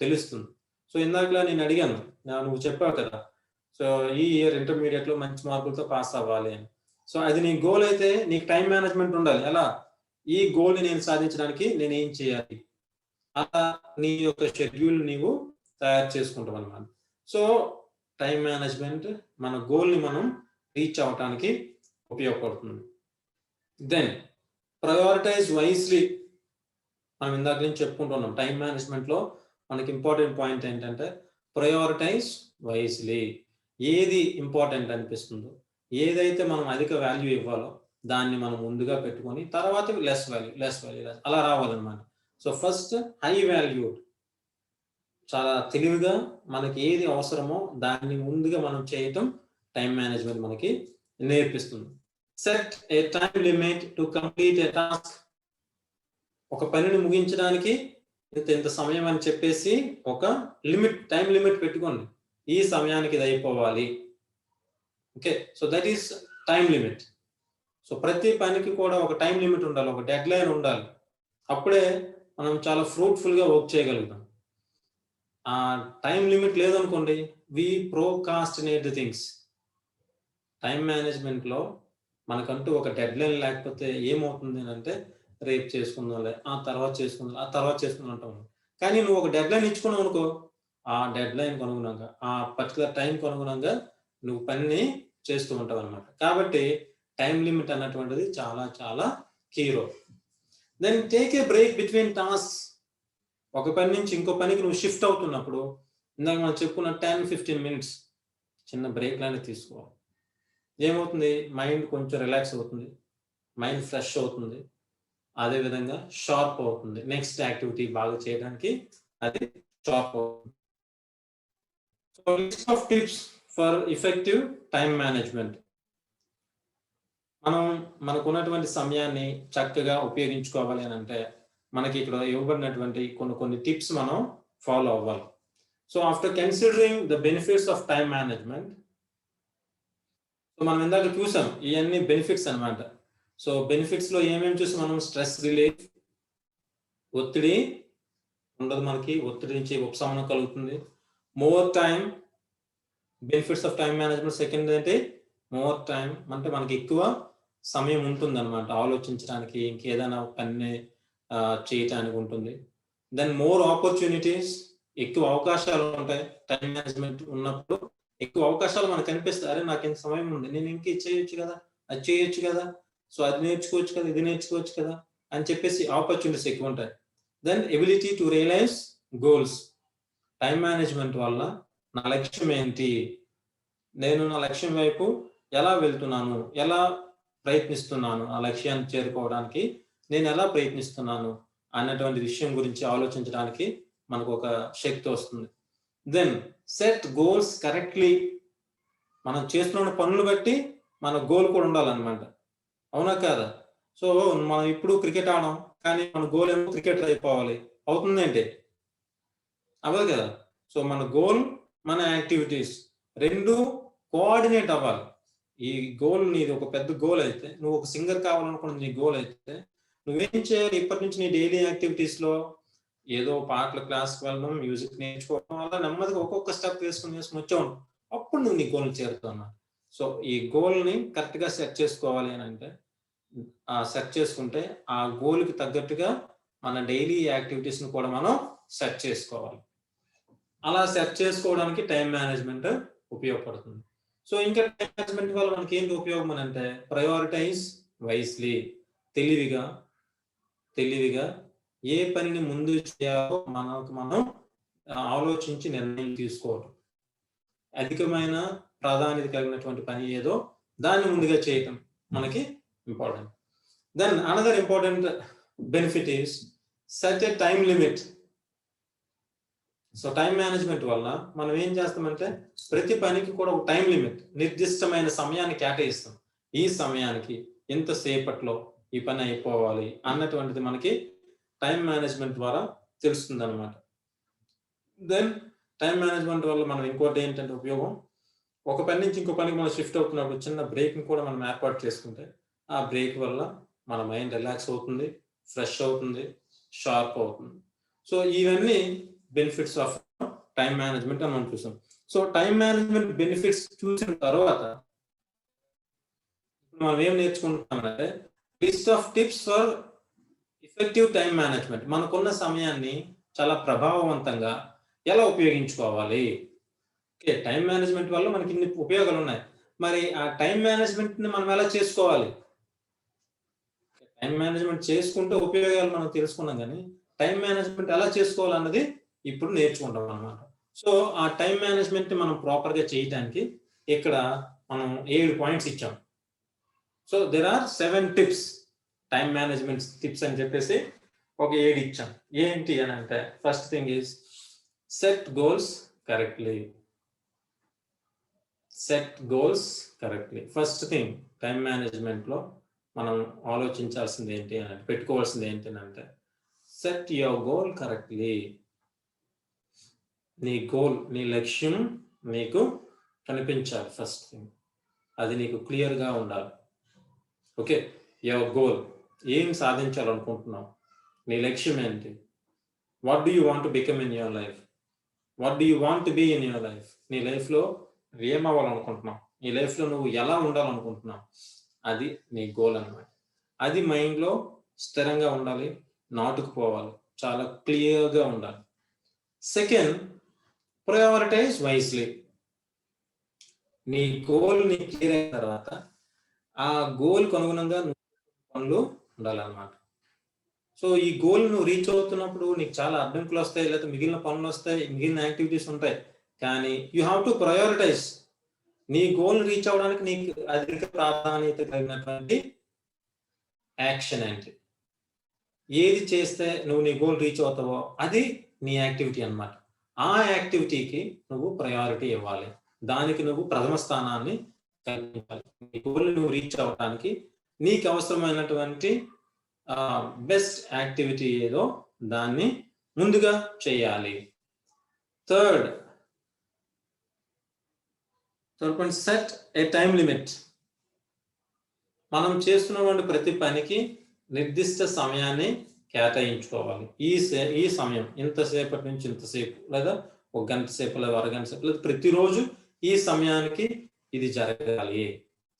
తెలుస్తుంది. సో ఇందాకలా నేను అడిగాను, నువ్వు చెప్పావు కదా, సో ఈ ఇయర్ ఇంటర్మీడియట్ లో మంచి మార్కులతో పాస్ అవ్వాలి అని. సో అది నీ గోల్ అయితే నీకు టైం మేనేజ్మెంట్ ఉండాలి. ఎలా ఈ గోల్ని నేను సాధించడానికి నేను ఏం చేయాలి, అలా నీ యొక్క షెడ్యూల్ నీవు తయారు చేసుకుంటాం అన్నమాట. సో టైం మేనేజ్మెంట్ మన గోల్ని మనం రీచ్ అవ్వటానికి ఉపయోగపడుతుంది. Then prioritise wisely. మనం ఇందాక నుంచి చెప్పుకుంటున్నాం టైం మేనేజ్మెంట్లో మనకి ఇంపార్టెంట్ పాయింట్ ఏంటంటే ప్రయారిటైజ్ వైస్లీ. ఏది ఇంపార్టెంట్ అనిపిస్తుందో, ఏదైతే మనం అధిక వాల్యూ ఇవ్వాలో దాన్ని మనం ముందుగా పెట్టుకొని తర్వాత లెస్ వాల్యూ అలా రావాలన్నమాట. సో ఫస్ట్ హై వాల్యూ, చాలా తెలివిగా మనకి ఏది అవసరమో దాన్ని ముందుగా మనం చేయటం టైం మేనేజ్మెంట్ మనకి నేర్పిస్తుంది. Set A time limit to complete A task. ఒక పనిని ముగించడానికి ఇంత సమయం అని చెప్పేసి ఒక టైం లిమిట్ పెట్టుకోండి. ఈ సమయానికి ఇది అయిపోవాలి. Okay, so that is time limit. So ప్రతి పనికి కూడా ఒక టైం లిమిట్ ఉండాలి, ఒక డెడ్ లైన్ ఉండాలి. అప్పుడే మనం చాలా ఫ్రూట్ఫుల్గా వర్క్ చేయగలుగుతాం. ఆ టైం లిమిట్ లేదనుకోండి, వి ప్రోకాస్టినేట్ ది థింగ్స్. టైం మేనేజ్మెంట్లో మనకంటూ ఒక డెడ్ లైన్ లేకపోతే ఏమవుతుంది అంటే రేపు చేసుకుందాంలే, ఆ తర్వాత చేసుకుందాం అంటాము. కానీ నువ్వు ఒక డెడ్ లైన్ ఇచ్చుకున్నావు అనుకో, ఆ డెడ్ లైన్కి అనుగుణంగా, ఆ పర్టికులర్ టైంకి అనుగుణంగా నువ్వు పనిని చేస్తూ ఉంటావు అనమాట. కాబట్టి టైం లిమిట్ అన్నటువంటిది చాలా చాలా key role. Then take a break between tasks. ఒక పని నుంచి ఇంకో పనికి నువ్వు షిఫ్ట్ అవుతున్నప్పుడు ఇందాక మనం చెప్పుకున్న 10-15 minutes చిన్న బ్రేక్ లాంటి తీసుకోవాలి. ఏమవుతుంది, మైండ్ కొంచెం రిలాక్స్ అవుతుంది, మైండ్ ఫ్రెష్ అవుతుంది, అదేవిధంగా షార్ప్ అవుతుంది. నెక్స్ట్ యాక్టివిటీ బాగా చేయడానికి అది షార్ప్ అవుతుంది. So list of tips for effective time management. మనం మనకున్నటువంటి సమయాన్ని చక్కగా ఉపయోగించుకోవాలి అని అంటే మనకి ఇక్కడ ఇవ్వబడినటువంటి కొన్ని టిప్స్ మనం ఫాలో అవ్వాలి. So after considering the benefits of time management, so మనం ఇందాక చూసాం ఇవన్నీ బెనిఫిట్స్ అన్నమాట. సో బెనిఫిట్స్ లో ఏమేమి చూసి మనం స్ట్రెస్ రిలీఫ్, ఒత్తిడి ఉండదు, మనకి ఒత్తిడి నుంచి ఉపశమనం కలుగుతుంది. More time, benefits of time management second ఏంటి, మోర్ టైం అంటే మనకి ఎక్కువ సమయం ఉంటుంది అనమాట ఆలోచించడానికి, ఇంకేదైనా పని చేయటానికి ఉంటుంది. దెన్ మోర్ ఆపర్చునిటీస్, ఎక్కువ అవకాశాలు ఉంటాయి. టైం మేనేజ్మెంట్ ఉన్నప్పుడు ఎక్కువ అవకాశాలు మనకు కనిపిస్తాయి. అరే నాకు ఇంత సమయం ఉంది, నేను ఇంక చేయొచ్చు కదా, అది చేయొచ్చు కదా, సో అది నేర్చుకోవచ్చు కదా, ఇది నేర్చుకోవచ్చు కదా అని చెప్పేసి ఆపర్చునిటీస్ ఎక్కువ ఉంటాయి. Then ability to realise goals, time management వల్ల నా లక్ష్యం ఏంటి, నేను నా లక్ష్యం వైపు ఎలా వెళ్తున్నాను, ఎలా ప్రయత్నిస్తున్నాను, ఆ లక్ష్యాన్ని చేరుకోవడానికి నేను ఎలా ప్రయత్నిస్తున్నాను అన్నటువంటి విషయం గురించి ఆలోచించడానికి మనకు ఒక శక్తి వస్తుంది. దెన్ సెట్ గోల్స్ కరెక్ట్లీ, మనం చేస్తున్న పనులు బట్టి మన గోల్ కూడా ఉండాలన్నమాట, అవునా కాదా? సో మనం ఇప్పుడు క్రికెట్ ఆడాం కానీ మన గోల్ ఏమో క్రికెటర్ అయిపోవాలి, అవుతుందంటే అవ్వదు కదా. సో మన గోల్, మన యాక్టివిటీస్ రెండు కోఆర్డినేట్ అవ్వాలి. ఈ గోల్ నీది ఒక పెద్ద గోల్ అయితే, నువ్వు ఒక సింగర్ కావాలనుకున్నది నీ గోల్ అయితే నువ్వేం చేయాలి, ఇప్పటి నుంచి నీ డైలీ యాక్టివిటీస్ లో ఏదో పాటల క్లాస్కి వెళ్ళడం, మ్యూజిక్ నేర్చుకోవడం, అలా నెమ్మదిగా ఒక్కొక్క స్టెప్ వేసుకుని వచ్చావు, అప్పుడు నువ్వు నీ గోల్ చేరుతున్నావు. సో ఈ గోల్ ని కరెక్ట్ గా సెట్ చేసుకోవాలి అని అంటే, సెట్ చేసుకుంటే ఆ గోల్ కి తగ్గట్టుగా మన డైలీ యాక్టివిటీస్ ని కూడా మనం సెట్ చేసుకోవాలి. అలా సెట్ చేసుకోవడానికి టైం మేనేజ్మెంట్ ఉపయోగపడుతుంది. సో ఇంకా టైం మేనేజ్మెంట్ వల్ల మనకి ఏంటి ఉపయోగం అని అంటే, ప్రయారిటైజ్ వైస్లీ, తెలివిగా ఏ పనిని ముందు చేయాలో మనం ఆలోచించి నిర్ణయం తీసుకోవడం, అధికమైన ప్రాధాన్యత కలిగినటువంటి పని ఏదో దాన్ని ముందుగా చేయటం మనకి important. Then another important benefit is set a time limit. So time management వల్ల మనం ఏం చేస్తామంటే ప్రతి పనికి కూడా ఒక టైం లిమిట్, నిర్దిష్టమైన సమయాన్ని కేటాయిస్తాం. ఈ సమయానికి ఇంతసేపట్లో ఈ పని అయిపోవాలి అన్నటువంటిది మనకి టైం మేనేజ్మెంట్ ద్వారా తెలుస్తుంది అనమాట. దెన్ టైం మేనేజ్మెంట్ వల్ల మనం ఇంకోటి ఏంటంటే ఉపయోగం, ఒక పని నుంచి ఇంకో పనికి మనం షిఫ్ట్ అవుతున్నప్పుడు చిన్న బ్రేక్ని కూడా మనం ఏర్పాటు చేసుకుంటే ఆ బ్రేక్ వల్ల మన మైండ్ రిలాక్స్ అవుతుంది, ఫ్రెష్ అవుతుంది, షార్ప్ అవుతుంది. సో ఇవన్నీ బెనిఫిట్స్ ఆఫ్ టైం మేనేజ్మెంట్ అని మనం చూసాం. సో టైం మేనేజ్మెంట్ బెనిఫిట్స్ చూసిన తర్వాత మనం ఏం నేర్చుకుంటామంటే, list of tips for effective time management. మనకున్న సమయాన్ని చాలా ప్రభావవంతంగా ఎలా ఉపయోగించుకోవాలి. ఓకే, టైం మేనేజ్మెంట్ వల్ల మనకి ఇన్ని ఉపయోగాలు ఉన్నాయి. మరి ఆ టైం మేనేజ్మెంట్ ని మనం ఎలా చేసుకోవాలి? టైం మేనేజ్మెంట్ చేసుకుంటే ఉపయోగాలు మనం తెలుసుకున్నాం, కానీ టైం మేనేజ్మెంట్ ఎలా చేసుకోవాలన్నది ఇప్పుడు నేర్చుకుంటాం అన్నమాట. సో ఆ టైం మేనేజ్మెంట్ మనం ప్రాపర్ గా చేయడానికి ఇక్కడ మనం 7 పాయింట్స్ ఇచ్చాం. So there are 7 tips, time management tips అని చెప్పేసి ఒక 7 ఇచ్చాం. ఏంటి అని అంటే, first thing is set goals correctly. Set goals correctly. First thing time management లో మనం ఆలోచించాల్సింది ఏంటి అని అంటే, పెట్టుకోవాల్సింది ఏంటి అని అంటే, సెట్ యువర్ గోల్ కరెక్ట్లీ. నీ గోల్, నీ లక్ష్యం నీకు కనిపించాలి. ఫస్ట్ థింగ్ అది నీకు క్లియర్గా ఉండాలి. ఓకే, యువర్ గోల్, ఏం సాధించాలనుకుంటున్నావు, నీ లక్ష్యం ఏంటి, what do you want to become in your life, what do you want to be in your life. నీ లైఫ్లో ఏమవ్వాలనుకుంటున్నావు, నీ లైఫ్లో నువ్వు ఎలా ఉండాలనుకుంటున్నావు, అది నీ గోల్ అన్నమాట. అది మైండ్లో స్థిరంగా ఉండాలి, నాటుకుపోవాలి, చాలా క్లియర్గా ఉండాలి. Second, prioritise wisely. నీ గోల్ నీ క్లియర్ అయిన తర్వాత ఆ గోల్కి అనుగుణంగా పనులు ఉండాలన్నమాట. సో ఈ గోల్ నువ్వు రీచ్ అవుతున్నప్పుడు నీకు చాలా అడ్డంకులు వస్తాయి, లేకపోతే మిగిలిన పనులు వస్తాయి, మిగిలిన యాక్టివిటీస్ ఉంటాయి, కానీ యూ హ్యావ్ టు ప్రయారిటైజ్. నీ గోల్ రీచ్ అవ్వడానికి నీకు అధిక ప్రాధాన్యత కలిగినటువంటి యాక్షన్ ఏంటి, ఏది చేస్తే నువ్వు నీ గోల్ రీచ్ అవుతావో అది నీ యాక్టివిటీ అన్నమాట. ఆ యాక్టివిటీకి నువ్వు ప్రయారిటీ ఇవ్వాలి. దానికి నువ్వు ప్రథమ స్థానాన్ని కల్పించాలి. నీ గోల్ నువ్వు రీచ్ అవ్వడానికి నీకు అవసరమైనటువంటి బెస్ట్ యాక్టివిటీ ఏదో దాన్ని ముందుగా చేయాలి. థర్డ్ పాయింట్, సెట్ ఏ టైం లిమిట్. మనం చేస్తున్నటువంటి ప్రతి పనికి నిర్దిష్ట సమయాన్ని కేటాయించుకోవాలి. ఈ సమయం ఇంతసేపటి నుంచి ఇంతసేపు, లేదా ఒక గంట సేపు, లేదా అరగంట సేపు, లేదా ప్రతిరోజు ఈ సమయానికి ఇది జరగాలి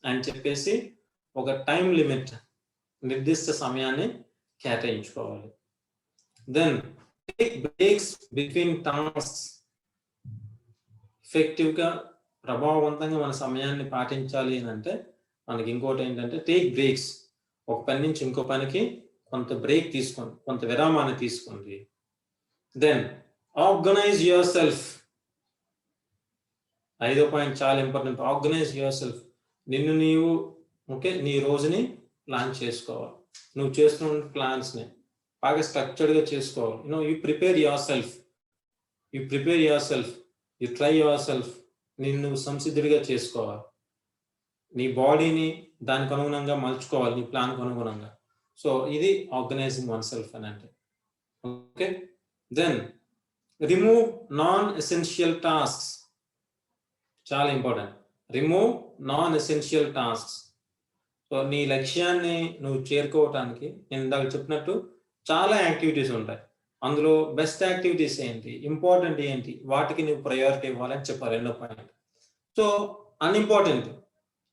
అని చెప్పేసి ఒక టైం లిమిట్, నిర్దిష్ట సమయాన్ని కేటాయించుకోవాలి. Then take breaks between tasks. ఎఫెక్టివ్గా ప్రభావవంతంగా మన సమయాన్ని పాటించాలి అని అంటే మనకి ఇంకోటి ఏంటంటే టేక్ బ్రేక్స్. ఒక పని నుంచి ఇంకో పనికి కొంత బ్రేక్ తీసుకోండి, కొంత విరామాన్ని తీసుకోండి. Then organise yourself. 5వ పాయింట్ చాలా ఇంపార్టెంట్. Organise yourself. నిన్ను నీవు నీ రోజుని ప్లాన్ చేసుకోవాలి. నువ్వు చేస్తున్న ప్లాన్స్ని బాగా స్ట్రక్చర్డ్గా చేసుకోవాలి. You prepare your self, you try your self. నిన్ను సంసిద్ధుడిగా చేసుకోవాలి. నీ బాడీని దానికి అనుగుణంగా మలుచుకోవాలి, నీ ప్లాన్కి అనుగుణంగా. సో ఇది ఆర్గనైజింగ్ వన్ సెల్ఫ్ అని అంటే. Okay, then remove non essential tasks. చాలా important. Remove non essential tasks. So నీ లక్ష్యాన్ని నువ్వు చేరుకోవటానికి నేను ఇందాక చెప్పినట్టు చాలా యాక్టివిటీస్ ఉంటాయి. అందులో బెస్ట్ యాక్టివిటీస్ ఏంటి, ఇంపార్టెంట్ ఏంటి, వాటికి నువ్వు ప్రయారిటీ ఇవ్వాలని చెప్పాలి. 2వ point. So unimportant,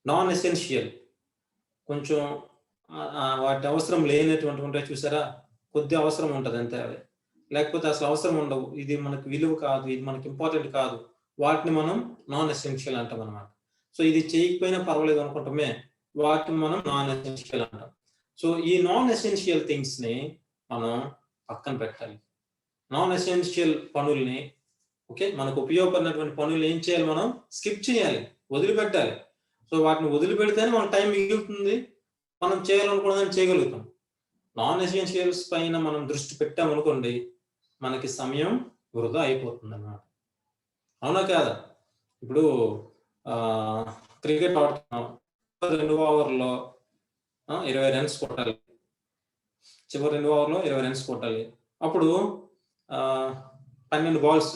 non essential, కొంచెం వాటి అవసరం లేనటువంటి ఉంటాయి చూసారా, కొద్ది అవసరం ఉంటుంది అంతే. అవి లేకపోతే అసలు అవసరం ఉండవు, ఇది మనకు విలువ కాదు, ఇది మనకి ఇంపార్టెంట్ కాదు, వాటిని మనం నాన్ ఎసెన్షియల్ అంటాం అనమాట. సో ఇది చేయకపోయినా పర్వాలేదు అనుకుంటామే, వాటిని మనం నాన్ ఎసెన్షియల్ అంటాం. సో ఈ నాన్ ఎసెన్షియల్ థింగ్స్ని మనం పక్కన పెట్టాలి. నాన్ ఎసెన్షియల్ పనుల్ని, ఓకే, మనకు ఉపయోగపడినటువంటి పనులు ఏం చేయాలి, మనం స్కిప్ చేయాలి, వదిలిపెట్టాలి. సో వాటిని వదిలిపెడితేనే మన టైం మిగులుతుంది, మనం చేయాలనుకున్నదాన్ని చేయగలుగుతాం. నాన్ ఎసెన్షియల్స్ పైన మనం దృష్టి పెట్టామనుకోండి, మనకి సమయం వృధా అయిపోతుంది అన్నమాట. అవునా కాదా? ఇప్పుడు క్రికెట్ ఆడుతున్నాం, 2 ఓవర్లో 20 రన్స్ కొట్టాలి, చివరి 2 ఓవర్లో 20 రన్స్ కొట్టాలి. అప్పుడు 12 బాల్స్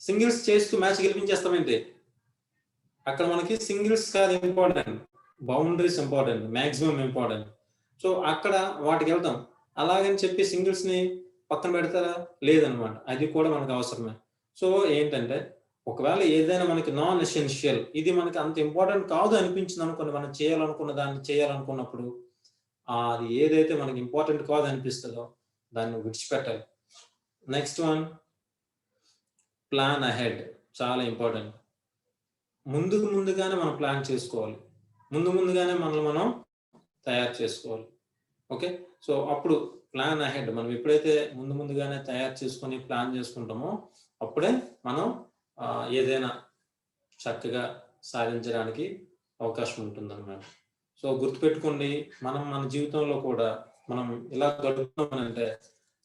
సింగిల్స్ చేస్తూ మ్యాచ్ గెలిపించేస్తామేంటి? అక్కడ మనకి సింగిల్స్ కాదు important, boundaries important, maximum important. So అక్కడ వాటికి వెళ్తాం. అలాగని చెప్పి సింగిల్స్ ని పక్కన పెడతారా? లేదనమాట, అది కూడా మనకు అవసరమే. సో ఏంటంటే ఒకవేళ ఏదైనా మనకి నాన్ ఎసెన్షియల్, ఇది మనకి అంత ఇంపార్టెంట్ కాదు అనిపించింది అనుకోండి, మనం చేయాలనుకున్న దాన్ని చేయాలనుకున్నప్పుడు అది ఏదైతే మనకి ఇంపార్టెంట్ కాదు అనిపిస్తుందో దాన్ని విడిచిపెట్టాలి. Next one, plan ahead. చాలా ఇంపార్టెంట్. ముందుగానే మనం ప్లాన్ చేసుకోవాలి, ముందుగానే మనల్ని మనం తయారు చేసుకోవాలి. ఓకే, సో అప్పుడు ప్లాన్ అహెడ్. మనం ఎప్పుడైతే ముందుగానే తయారు చేసుకొని ప్లాన్ చేసుకుంటామో అప్పుడే మనం ఏదైనా చక్కగా సాధించడానికి అవకాశం ఉంటుంది అన్నమాట. సో గుర్తుపెట్టుకోండి, మనం మన జీవితంలో కూడా మనం ఇలా గడుపుతామనంటే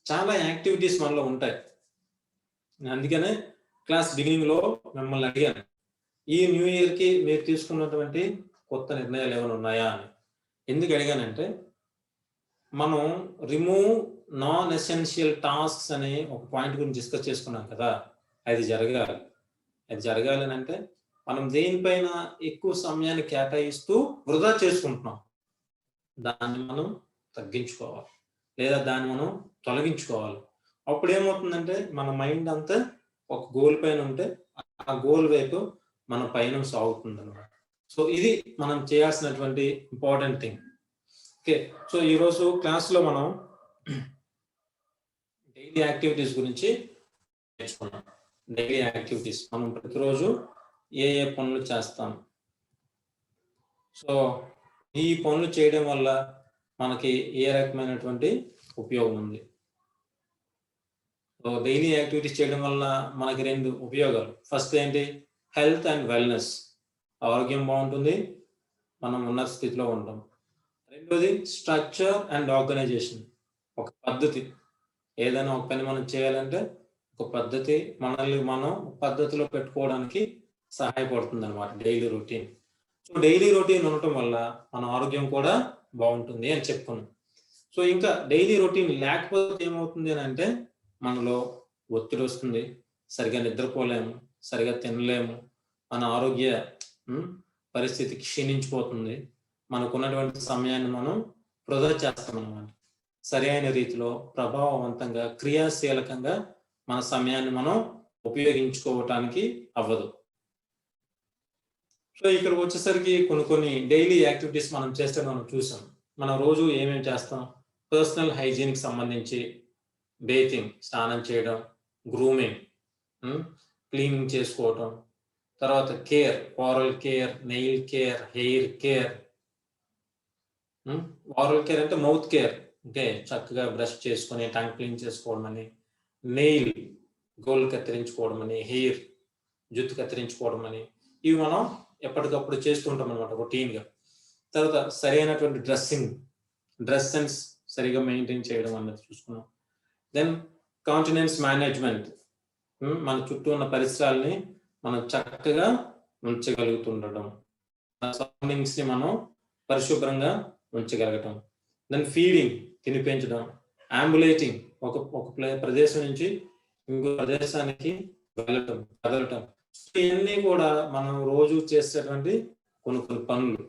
చాలా యాక్టివిటీస్ మనలో ఉంటాయి. అందుకనే క్లాస్ బిగినింగ్ లో మిమ్మల్ని అడిగాను, ఈ న్యూ ఇయర్ కి మీరు తీసుకున్నటువంటి కొత్త నిర్ణయాలు ఏమైనా ఉన్నాయా అని. ఎందుకు అడిగానంటే, మనం రిమూవ్ నాన్ ఎసెన్షియల్ టాస్క్స్ అనే ఒక పాయింట్ గురించి డిస్కస్ చేసుకున్నాం కదా, అది జరగాలి. అది జరగాలి అంటే మనం దేనిపైన ఎక్కువ సమయాన్ని కేటాయిస్తూ వృధా చేసుకుంటున్నాం, దాన్ని మనం తగ్గించుకోవాలి, లేదా దాన్ని మనం తొలగించుకోవాలి. అప్పుడు ఏమవుతుందంటే మన మైండ్ అంతా ఒక గోల్ పైన ఉంటే ఆ గోల్ వైపు మన పయనం సాగుతుంది అన్నమాట. సో ఇది మనం చేయాల్సినటువంటి ఇంపార్టెంట్ థింగ్. ఓకే, సో ఈరోజు క్లాస్లో మనం డైలీ యాక్టివిటీస్ గురించి నేర్చుకున్నాం. డైలీ యాక్టివిటీస్, మనం ప్రతిరోజు ఏ పనులు చేస్తాం. సో ఈ పనులు చేయడం వల్ల మనకి ఏ రకమైనటువంటి ఉపయోగం ఉంది. సో డైలీ యాక్టివిటీస్ చేయడం వల్ల మనకి 2 ఉపయోగాలు. ఫస్ట్ ఏంటి, హెల్త్ అండ్ వెల్నెస్. ఆరోగ్యం బాగుంటుంది, మనం ఉన్న స్థితిలో ఉంటాం. రెండోది స్ట్రక్చర్ అండ్ ఆర్గనైజేషన్. ఒక పద్ధతి, ఏదైనా ఒక పని మనం చేయాలంటే ఒక పద్ధతి, మనల్ని మనం పద్ధతిలో పెట్టుకోవడానికి సహాయపడుతుంది అనమాట daily routine. So daily routine ఉండటం వల్ల మన ఆరోగ్యం కూడా బాగుంటుంది అని చెప్పుకున్నాం. సో ఇంకా డైలీ రొటీన్ లేకపోతే ఏమవుతుంది అని అంటే మనలో ఒత్తిడి వస్తుంది, సరిగా నిద్రపోలేము, సరిగా తినలేము, మన ఆరోగ్య పరిస్థితి క్షీణించిపోతుంది, మనకున్నటువంటి సమయాన్ని మనం వృధా చేస్తాం అన్నమాట. సరైన రీతిలో ప్రభావవంతంగా క్రియాశీలకంగా మన సమయాన్ని మనం ఉపయోగించుకోవటానికి అవ్వదు. సో ఇక్కడికి వచ్చేసరికి కొన్ని డైలీ యాక్టివిటీస్ మనం చేస్తే మనం చూసాం. మనం రోజు ఏమేమి చేస్తాం? పర్సనల్ హైజీన్కి సంబంధించి బేతింగ్, స్నానం చేయడం, గ్రూమింగ్, క్లీనింగ్ చేసుకోవటం, తర్వాత care, oral care, nail care, hair care. Oral care అంటే మౌత్ కేర్, అంటే చక్కగా బ్రష్ చేసుకొని టంగ్ క్లీన్ చేసుకోవడం అని, నెయిల్ గోళ్ళు కత్తిరించుకోవడం అని, హెయిర్ జుట్టు కత్తిరించుకోవడం అని, ఇవి మనం ఎప్పటికప్పుడు చేస్తుంటాం అనమాట రొటీన్గా. తర్వాత సరైనటువంటి డ్రెస్ సెన్స్ సరిగా మెయింటైన్ చేయడం అన్నది చూసుకున్నాం. దెన్ కాంటినెన్స్ మేనేజ్మెంట్, మన చుట్టూ ఉన్న పరిసరాలని మనం చక్కగా ఉంచగలుగుతుండడం, మన సరౌండింగ్స్ ని మనం పరిశుభ్రంగా ఉంచగలగటం. దెన్ ఫీడింగ్, తినిపించడం, అంబులేటింగ్, ఒక ప్రదేశం నుంచి ఇంకో ప్రదేశానికి వెళ్ళటం, కదలటం. ఇవన్నీ కూడా మనం రోజు చేసేటువంటి కొన్ని పనులు.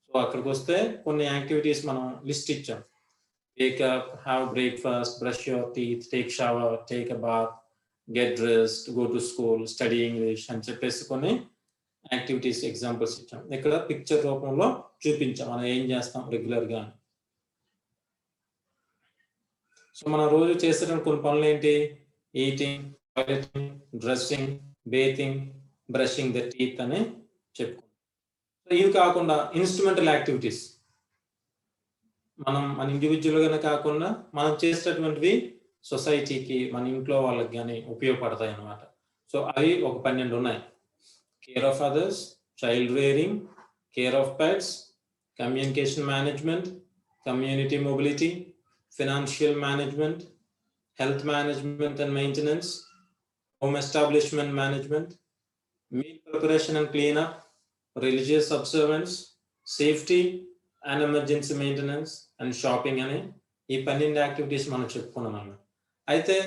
సో అక్కడికి వస్తే కొన్ని యాక్టివిటీస్ మనం లిస్ట్ ఇచ్చాం. Wake up, have breakfast, brush your teeth, take shower, take a bath, get dressed, go to school, study English అని చెప్పేసి కొన్ని యాక్టివిటీస్ ఎగ్జాంపుల్స్ ఇచ్చాం. ఇక్కడ పిక్చర్ రూపంలో చూపించాం మనం ఏం చేస్తాం రెగ్యులర్గా. సో మనం రోజు చేసేటువంటి కొన్ని పనులు ఏంటి? Eating, టాయిలెటింగ్, dressing, bathing, brushing the teeth అని చెప్పుకుంటాం. సో ఇవి కాకుండా ఇన్స్ట్రుమెంటల్ యాక్టివిటీస్, మనం మన ఇండివిజువల్గానే కాకుండా మనం చేసేటటువంటివి సొసైటీకి, మన ఇంట్లో వాళ్ళకి కానీ ఉపయోగపడతాయి అన్నమాట. సో అవి ఒక 12 ఉన్నాయి. Care of others, child rearing, care of pets, communication management, community mobility, financial management, health management and maintenance, home establishment management, meal preparation and cleanup, religious observance, safety and emergency maintenance and shopping అని ఈ 12 activities మనం చెప్పుకున్నాం అన్నమాట. అయితే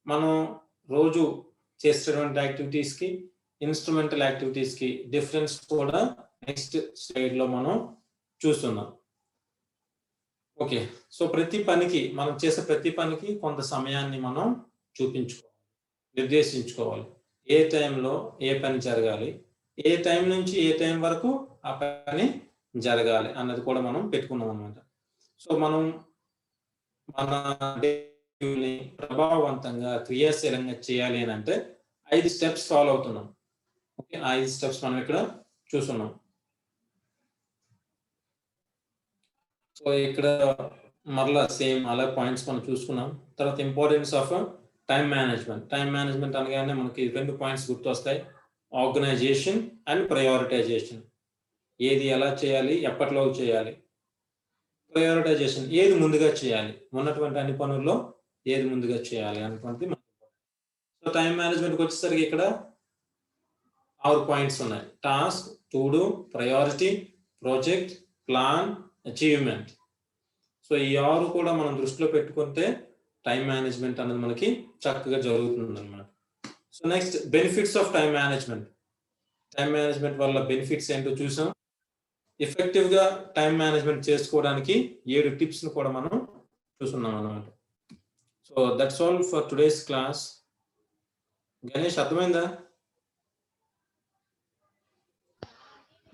మనం రోజు చేసేటువంటి యాక్టివిటీస్కి, instrumental యాక్టివిటీస్కి difference కూడా నెక్స్ట్ స్లైడ్లో మనం చూస్తున్నాం. ఓకే, సో మనం చేసే ప్రతి పనికి కొంత సమయాన్ని మనం నిర్దేశించుకోవాలి. ఏ టైంలో ఏ పని జరగాలి, ఏ టైం నుంచి ఏ టైం వరకు ఆ పని జరగాలి అన్నది కూడా మనం పెట్టుకున్నాం అనమాట. సో మనం మన డేని ప్రభావవంతంగా క్రియాశీలంగా చేయాలి అని అంటే 5 స్టెప్స్ ఫాలో అవుతున్నాం. ఓకే, 5 స్టెప్స్ మనం ఇక్కడ చూస్తున్నాం. సో ఇక్కడ మరలా సేమ్ అలా పాయింట్స్ మనం చూసుకున్నాం. తర్వాత ఇంపార్టెన్స్ ఆఫ్ టైం మేనేజ్మెంట్ అనగానే మనకి 2 పాయింట్స్ గుర్తొస్తాయి: ఆర్గనైజేషన్ అండ్ ప్రయారిటైజేషన్. ఏది ఎలా చేయాలి, ఎప్పటిలో చేయాలి. ప్రయారిటైజేషన్, ఏది ముందుగా చేయాలి, ఉన్నటువంటి అన్ని పనుల్లో ఏది ముందుగా చేయాలి అనుకుంటే. సో టైం మేనేజ్మెంట్కి వచ్చేసరికి ఇక్కడ 6 పాయింట్స్ ఉన్నాయి: task, to do, priority, project, plan, achievement. So ఈ 6 కూడా మనం దృష్టిలో పెట్టుకుంటే టైం మేనేజ్మెంట్ అనేది మనకి చక్కగా జరుగుతుంది అన్నమాట. So next, benefits of time management వల్ల బెనిఫిట్స్ ఏంటో చూసాం. ఎఫెక్టివ్ గా టైం మేనేజ్మెంట్ చేసుకోవడానికి 7 టిప్స్ ని కూడా మనం చూస్తున్నాం అన్నమాట. So that's all for today's class. Ganesh, అర్థమైందా?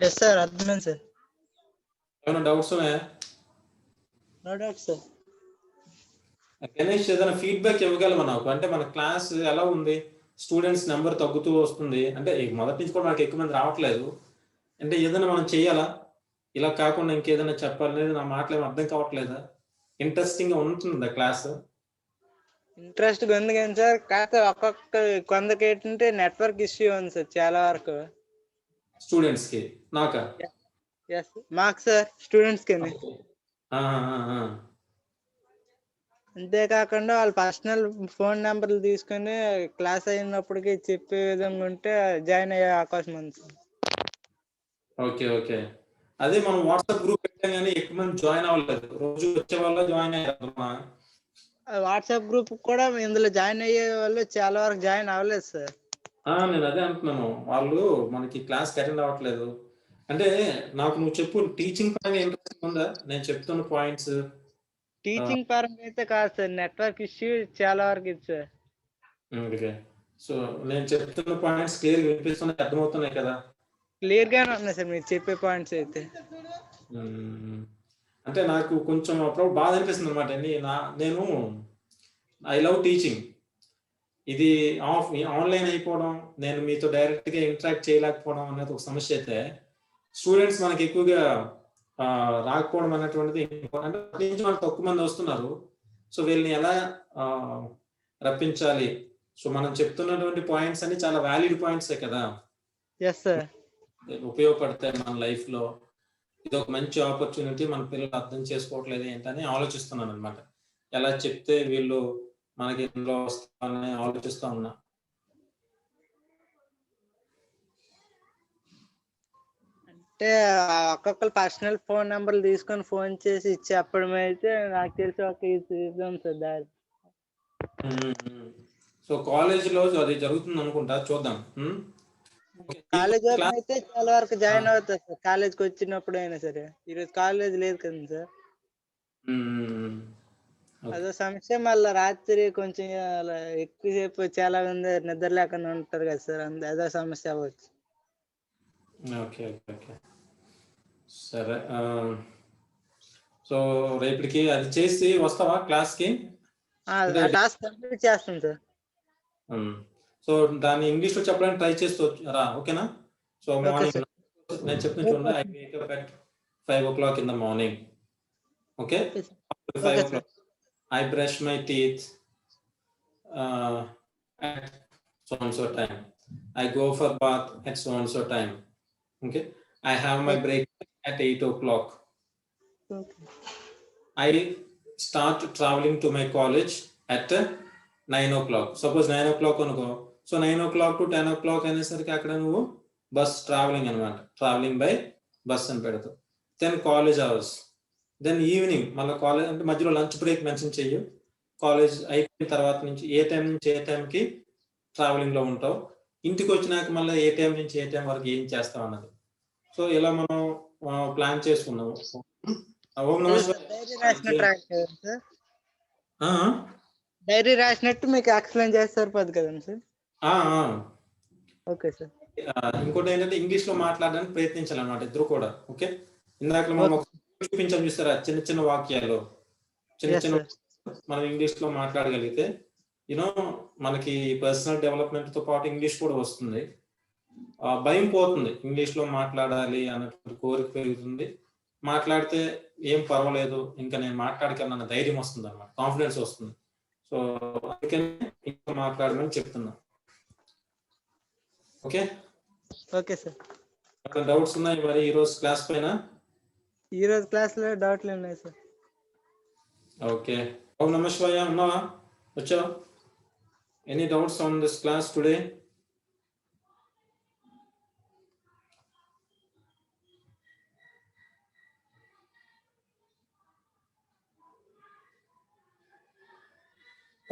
ఎస్ సార్, అర్థమైంది సార్. ఏమైనా డౌట్స్ ఉన్నాయా? No doubt sir. గణేష్, ఏదైనా ఫీడ్బ్యాక్ ఇవ్వగలమా నాకు? అంటే మన క్లాస్ ఎలా ఉంది? స్టూడెంట్స్ నెంబర్ తగ్గుతూ వస్తుంది, అంటే మొదటి నుంచి కూడా మనకి ఎక్కువ మంది రావట్లేదు. అంటే ఏదైనా మనం చెయ్యాలా? ఇలా కాకుండా ఇంకేదైనా చెప్పాలనేది నా మాటలు ఏమి అర్థం కావట్లేదా? ఇంట్రెస్టింగ్ గా ఉంటుందా క్లాస్? ఇంట్రెస్ట్ ఉంది కానీ సార్, కాకపోతే కొందరికి ఏంటంటే నెట్వర్క్ ఇష్యూ ఉంది సార్ చాలా వరకు. స్టూడెంట్స్ కి? నాకా? మాకు సార్, స్టూడెంట్స్ కి. అంతేకాకుండా వాళ్ళ పర్సనల్ ఫోన్ నెంబర్లు తీసుకొని క్లాస్ అయినప్పటికీ చెప్పే విధంగా ఉంటే జాయిన్ అయ్యే అవకాశం ఉంది సార్. ఓకే ఓకే అదే మనం వాట్సాప్ గ్రూప్ పెట్టాం కానీ ఎక్కువ మంది జాయిన్ అవ్వలేదు. రోజు వచ్చే వాళ్ళు జాయిన్ అయ్యారు. వాట్సాప్ గ్రూప్ కూడా ఇందులో జాయిన్ అయ్యే వాళ్ళు చాలా వరకు జాయిన్ అవ్వలేదు సార్. నేను అదే అంటున్నాను, వాళ్ళు మనకి క్లాస్కి అటెండ్ అవ్వట్లేదు. అంటే నాకు నువ్వు చెప్పు, టీచింగ్ పైన ఇంట్రెస్ట్ ఉందా? నేను చెప్తున్న పాయింట్స్ టీచింగ్ పరంగా అయితే కాదు సార్, నెట్వర్క్ ఇష్యూ చాలా వరకు ఇది సార్. ఓకే, సో నేను చెప్తున్న పాయింట్స్ క్లియర్గా వినిపిస్తున్నాయి, అర్థమవుతున్నాయి కదా? క్లియర్ గానే ఉన్నాయి సార్ మీరు చెప్పే పాయింట్స్ అయితే. అంటే నాకు కొంచెం అప్పుడు బాధ అనిపిస్తుంది అనమాట. నేను ఐ లవ్ టీచింగ్. ఇది ఆన్లైన్ అయిపోవడం, నేను మీతో డైరెక్ట్గా ఇంటరాక్ట్ చేయలేకపోవడం అనేది ఒక సమస్య అయితే, స్టూడెంట్స్ మనకి ఎక్కువగా రాకపోవడం అనేటువంటిది అంటే మనకు తక్కువ మంది వస్తున్నారు. సో వీళ్ళని ఎలా రప్పించాలి? సో మనం చెప్తున్నటువంటి పాయింట్స్ అన్ని చాలా వ్యాలిడ్ పాయింట్సే కదా, ఉపయోగపడతాయి మన లైఫ్లో. ఇది ఒక మంచి ఆపర్చునిటీ, మన పిల్లలు అర్థం చేసుకోవట్లేదు ఏంటని ఆలోచిస్తున్నాను అనమాట. ఎలా చెప్తే వీళ్ళు మనకి ఇందులో వస్తామని ఆలోచిస్తూ ఉన్నా. అంటే ఒక్కొక్కరు పర్సనల్ ఫోన్ నెంబర్లు తీసుకొని ఫోన్ చేసి ఇచ్చి చెప్పడం అయితే నాకు తెలిసి ఒక ఇద్దాం సార్ దారి. సో కాలేజీలో అది జరుగుతుంది అనుకుంటా, చూద్దాం. కాలేజ్ అయితే చాలా వరకు జాయిన్ అవుతారు సార్, కాలేజ్కి వచ్చినప్పుడు అయినా సరే. ఈరోజు కాలేజ్ లేదు కదా సార్, అదో సమస్య. మళ్ళీ రాత్రి కొంచెం ఎక్కువసేపు చాలా మంది నిద్ర లేకుండా ఉంటారు కదా సార్, అదో సమస్య అవ్వచ్చు. ఓకే ఓకే సరే. సో రేపటికి అది చేసి వస్తావా క్లాస్కి? టాస్క్ కంప్లీట్ చేస్తాం సార్. సో దాన్ని ఇంగ్లీష్లో చెప్పడానికి ట్రై చేస్తూ రా, ఓకేనా? సో మార్నింగ్ నేను చెప్తున్నా చూడండి, I wake up at 5 o'clock in the morning. Okay? After 5 o'clock, I brush my teeth at so and so time. I go for bath at so and so time. Okay? I have my break at 8 o'clock. Okay. I start traveling to my college at 9 o'clock. Suppose 9 o'clock అనుకో, so 9 o'clock to 10 o'clock అనేసరికి అక్కడ నువ్వు bus travelling అనమాట, travelling by bus అని పెడతావు. Then college hours, then evening మళ్ళీ college అంటే మధ్యలో లంచ్ బ్రేక్ మెన్షన్ చెయ్యు. కాలేజ్ అయిపోయిన తర్వాత నుంచి ఏ టైం నుంచి ఏ టైంకి ట్రావెలింగ్లో ఉంటావు, ఇంటికి వచ్చినాక మళ్ళీ ఏ టైం నుంచి ఏ టైం వరకు ఏం చేస్తావు అన్నది. సో ఇలా మనం ప్లాన్ చేసుకున్నాము. డైరీ రాసినట్టు మీకు ఎక్స్ప్లెయిన్ చేస్తారు పది కదండి సార్. Okay sir. ఇంకోటి ఏంటంటే ఇంగ్లీష్ లో మాట్లాడడానికి ప్రయత్నించాలన్నమాట ఇద్దరు కూడా. ఓకే, ఇందాక మనం చూపించాం చూస్తారా, చిన్న చిన్న వాక్యాలు, చిన్న చిన్న మనం ఇంగ్లీష్ లో మాట్లాడగలిగితే యూనో మనకి పర్సనల్ డెవలప్మెంట్ తో పాటు ఇంగ్లీష్ కూడా వస్తుంది. భయం పోతుంది, ఇంగ్లీష్ లో మాట్లాడాలి అన్నటువంటి కోరిక పెరుగుతుంది. మాట్లాడితే ఏం పర్వాలేదు, ఇంకా నేను మాట్లాడగలను ధైర్యం వస్తుంది అన్నమాట, కాన్ఫిడెన్స్ వస్తుంది. సో అందుకని ఇంకా మాట్లాడమని చెప్తున్నా. Okay okay sir. అక్కడ డౌట్స్ ఉన్నాయి మరి ఈరోజు క్లాస్ పైన? ఈరోజు క్లాస్ లో డౌట్లు ఉన్నాయి సార్. ఓకే, ఓం నమః శివాయ. ఉన్నావా? వచ్చావా? Any doubts on this class today?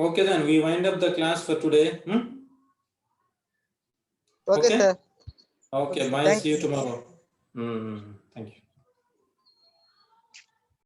Okay, then we wind up the class for today. Okay, sir. Okay, bye. See you tomorrow. Thank you.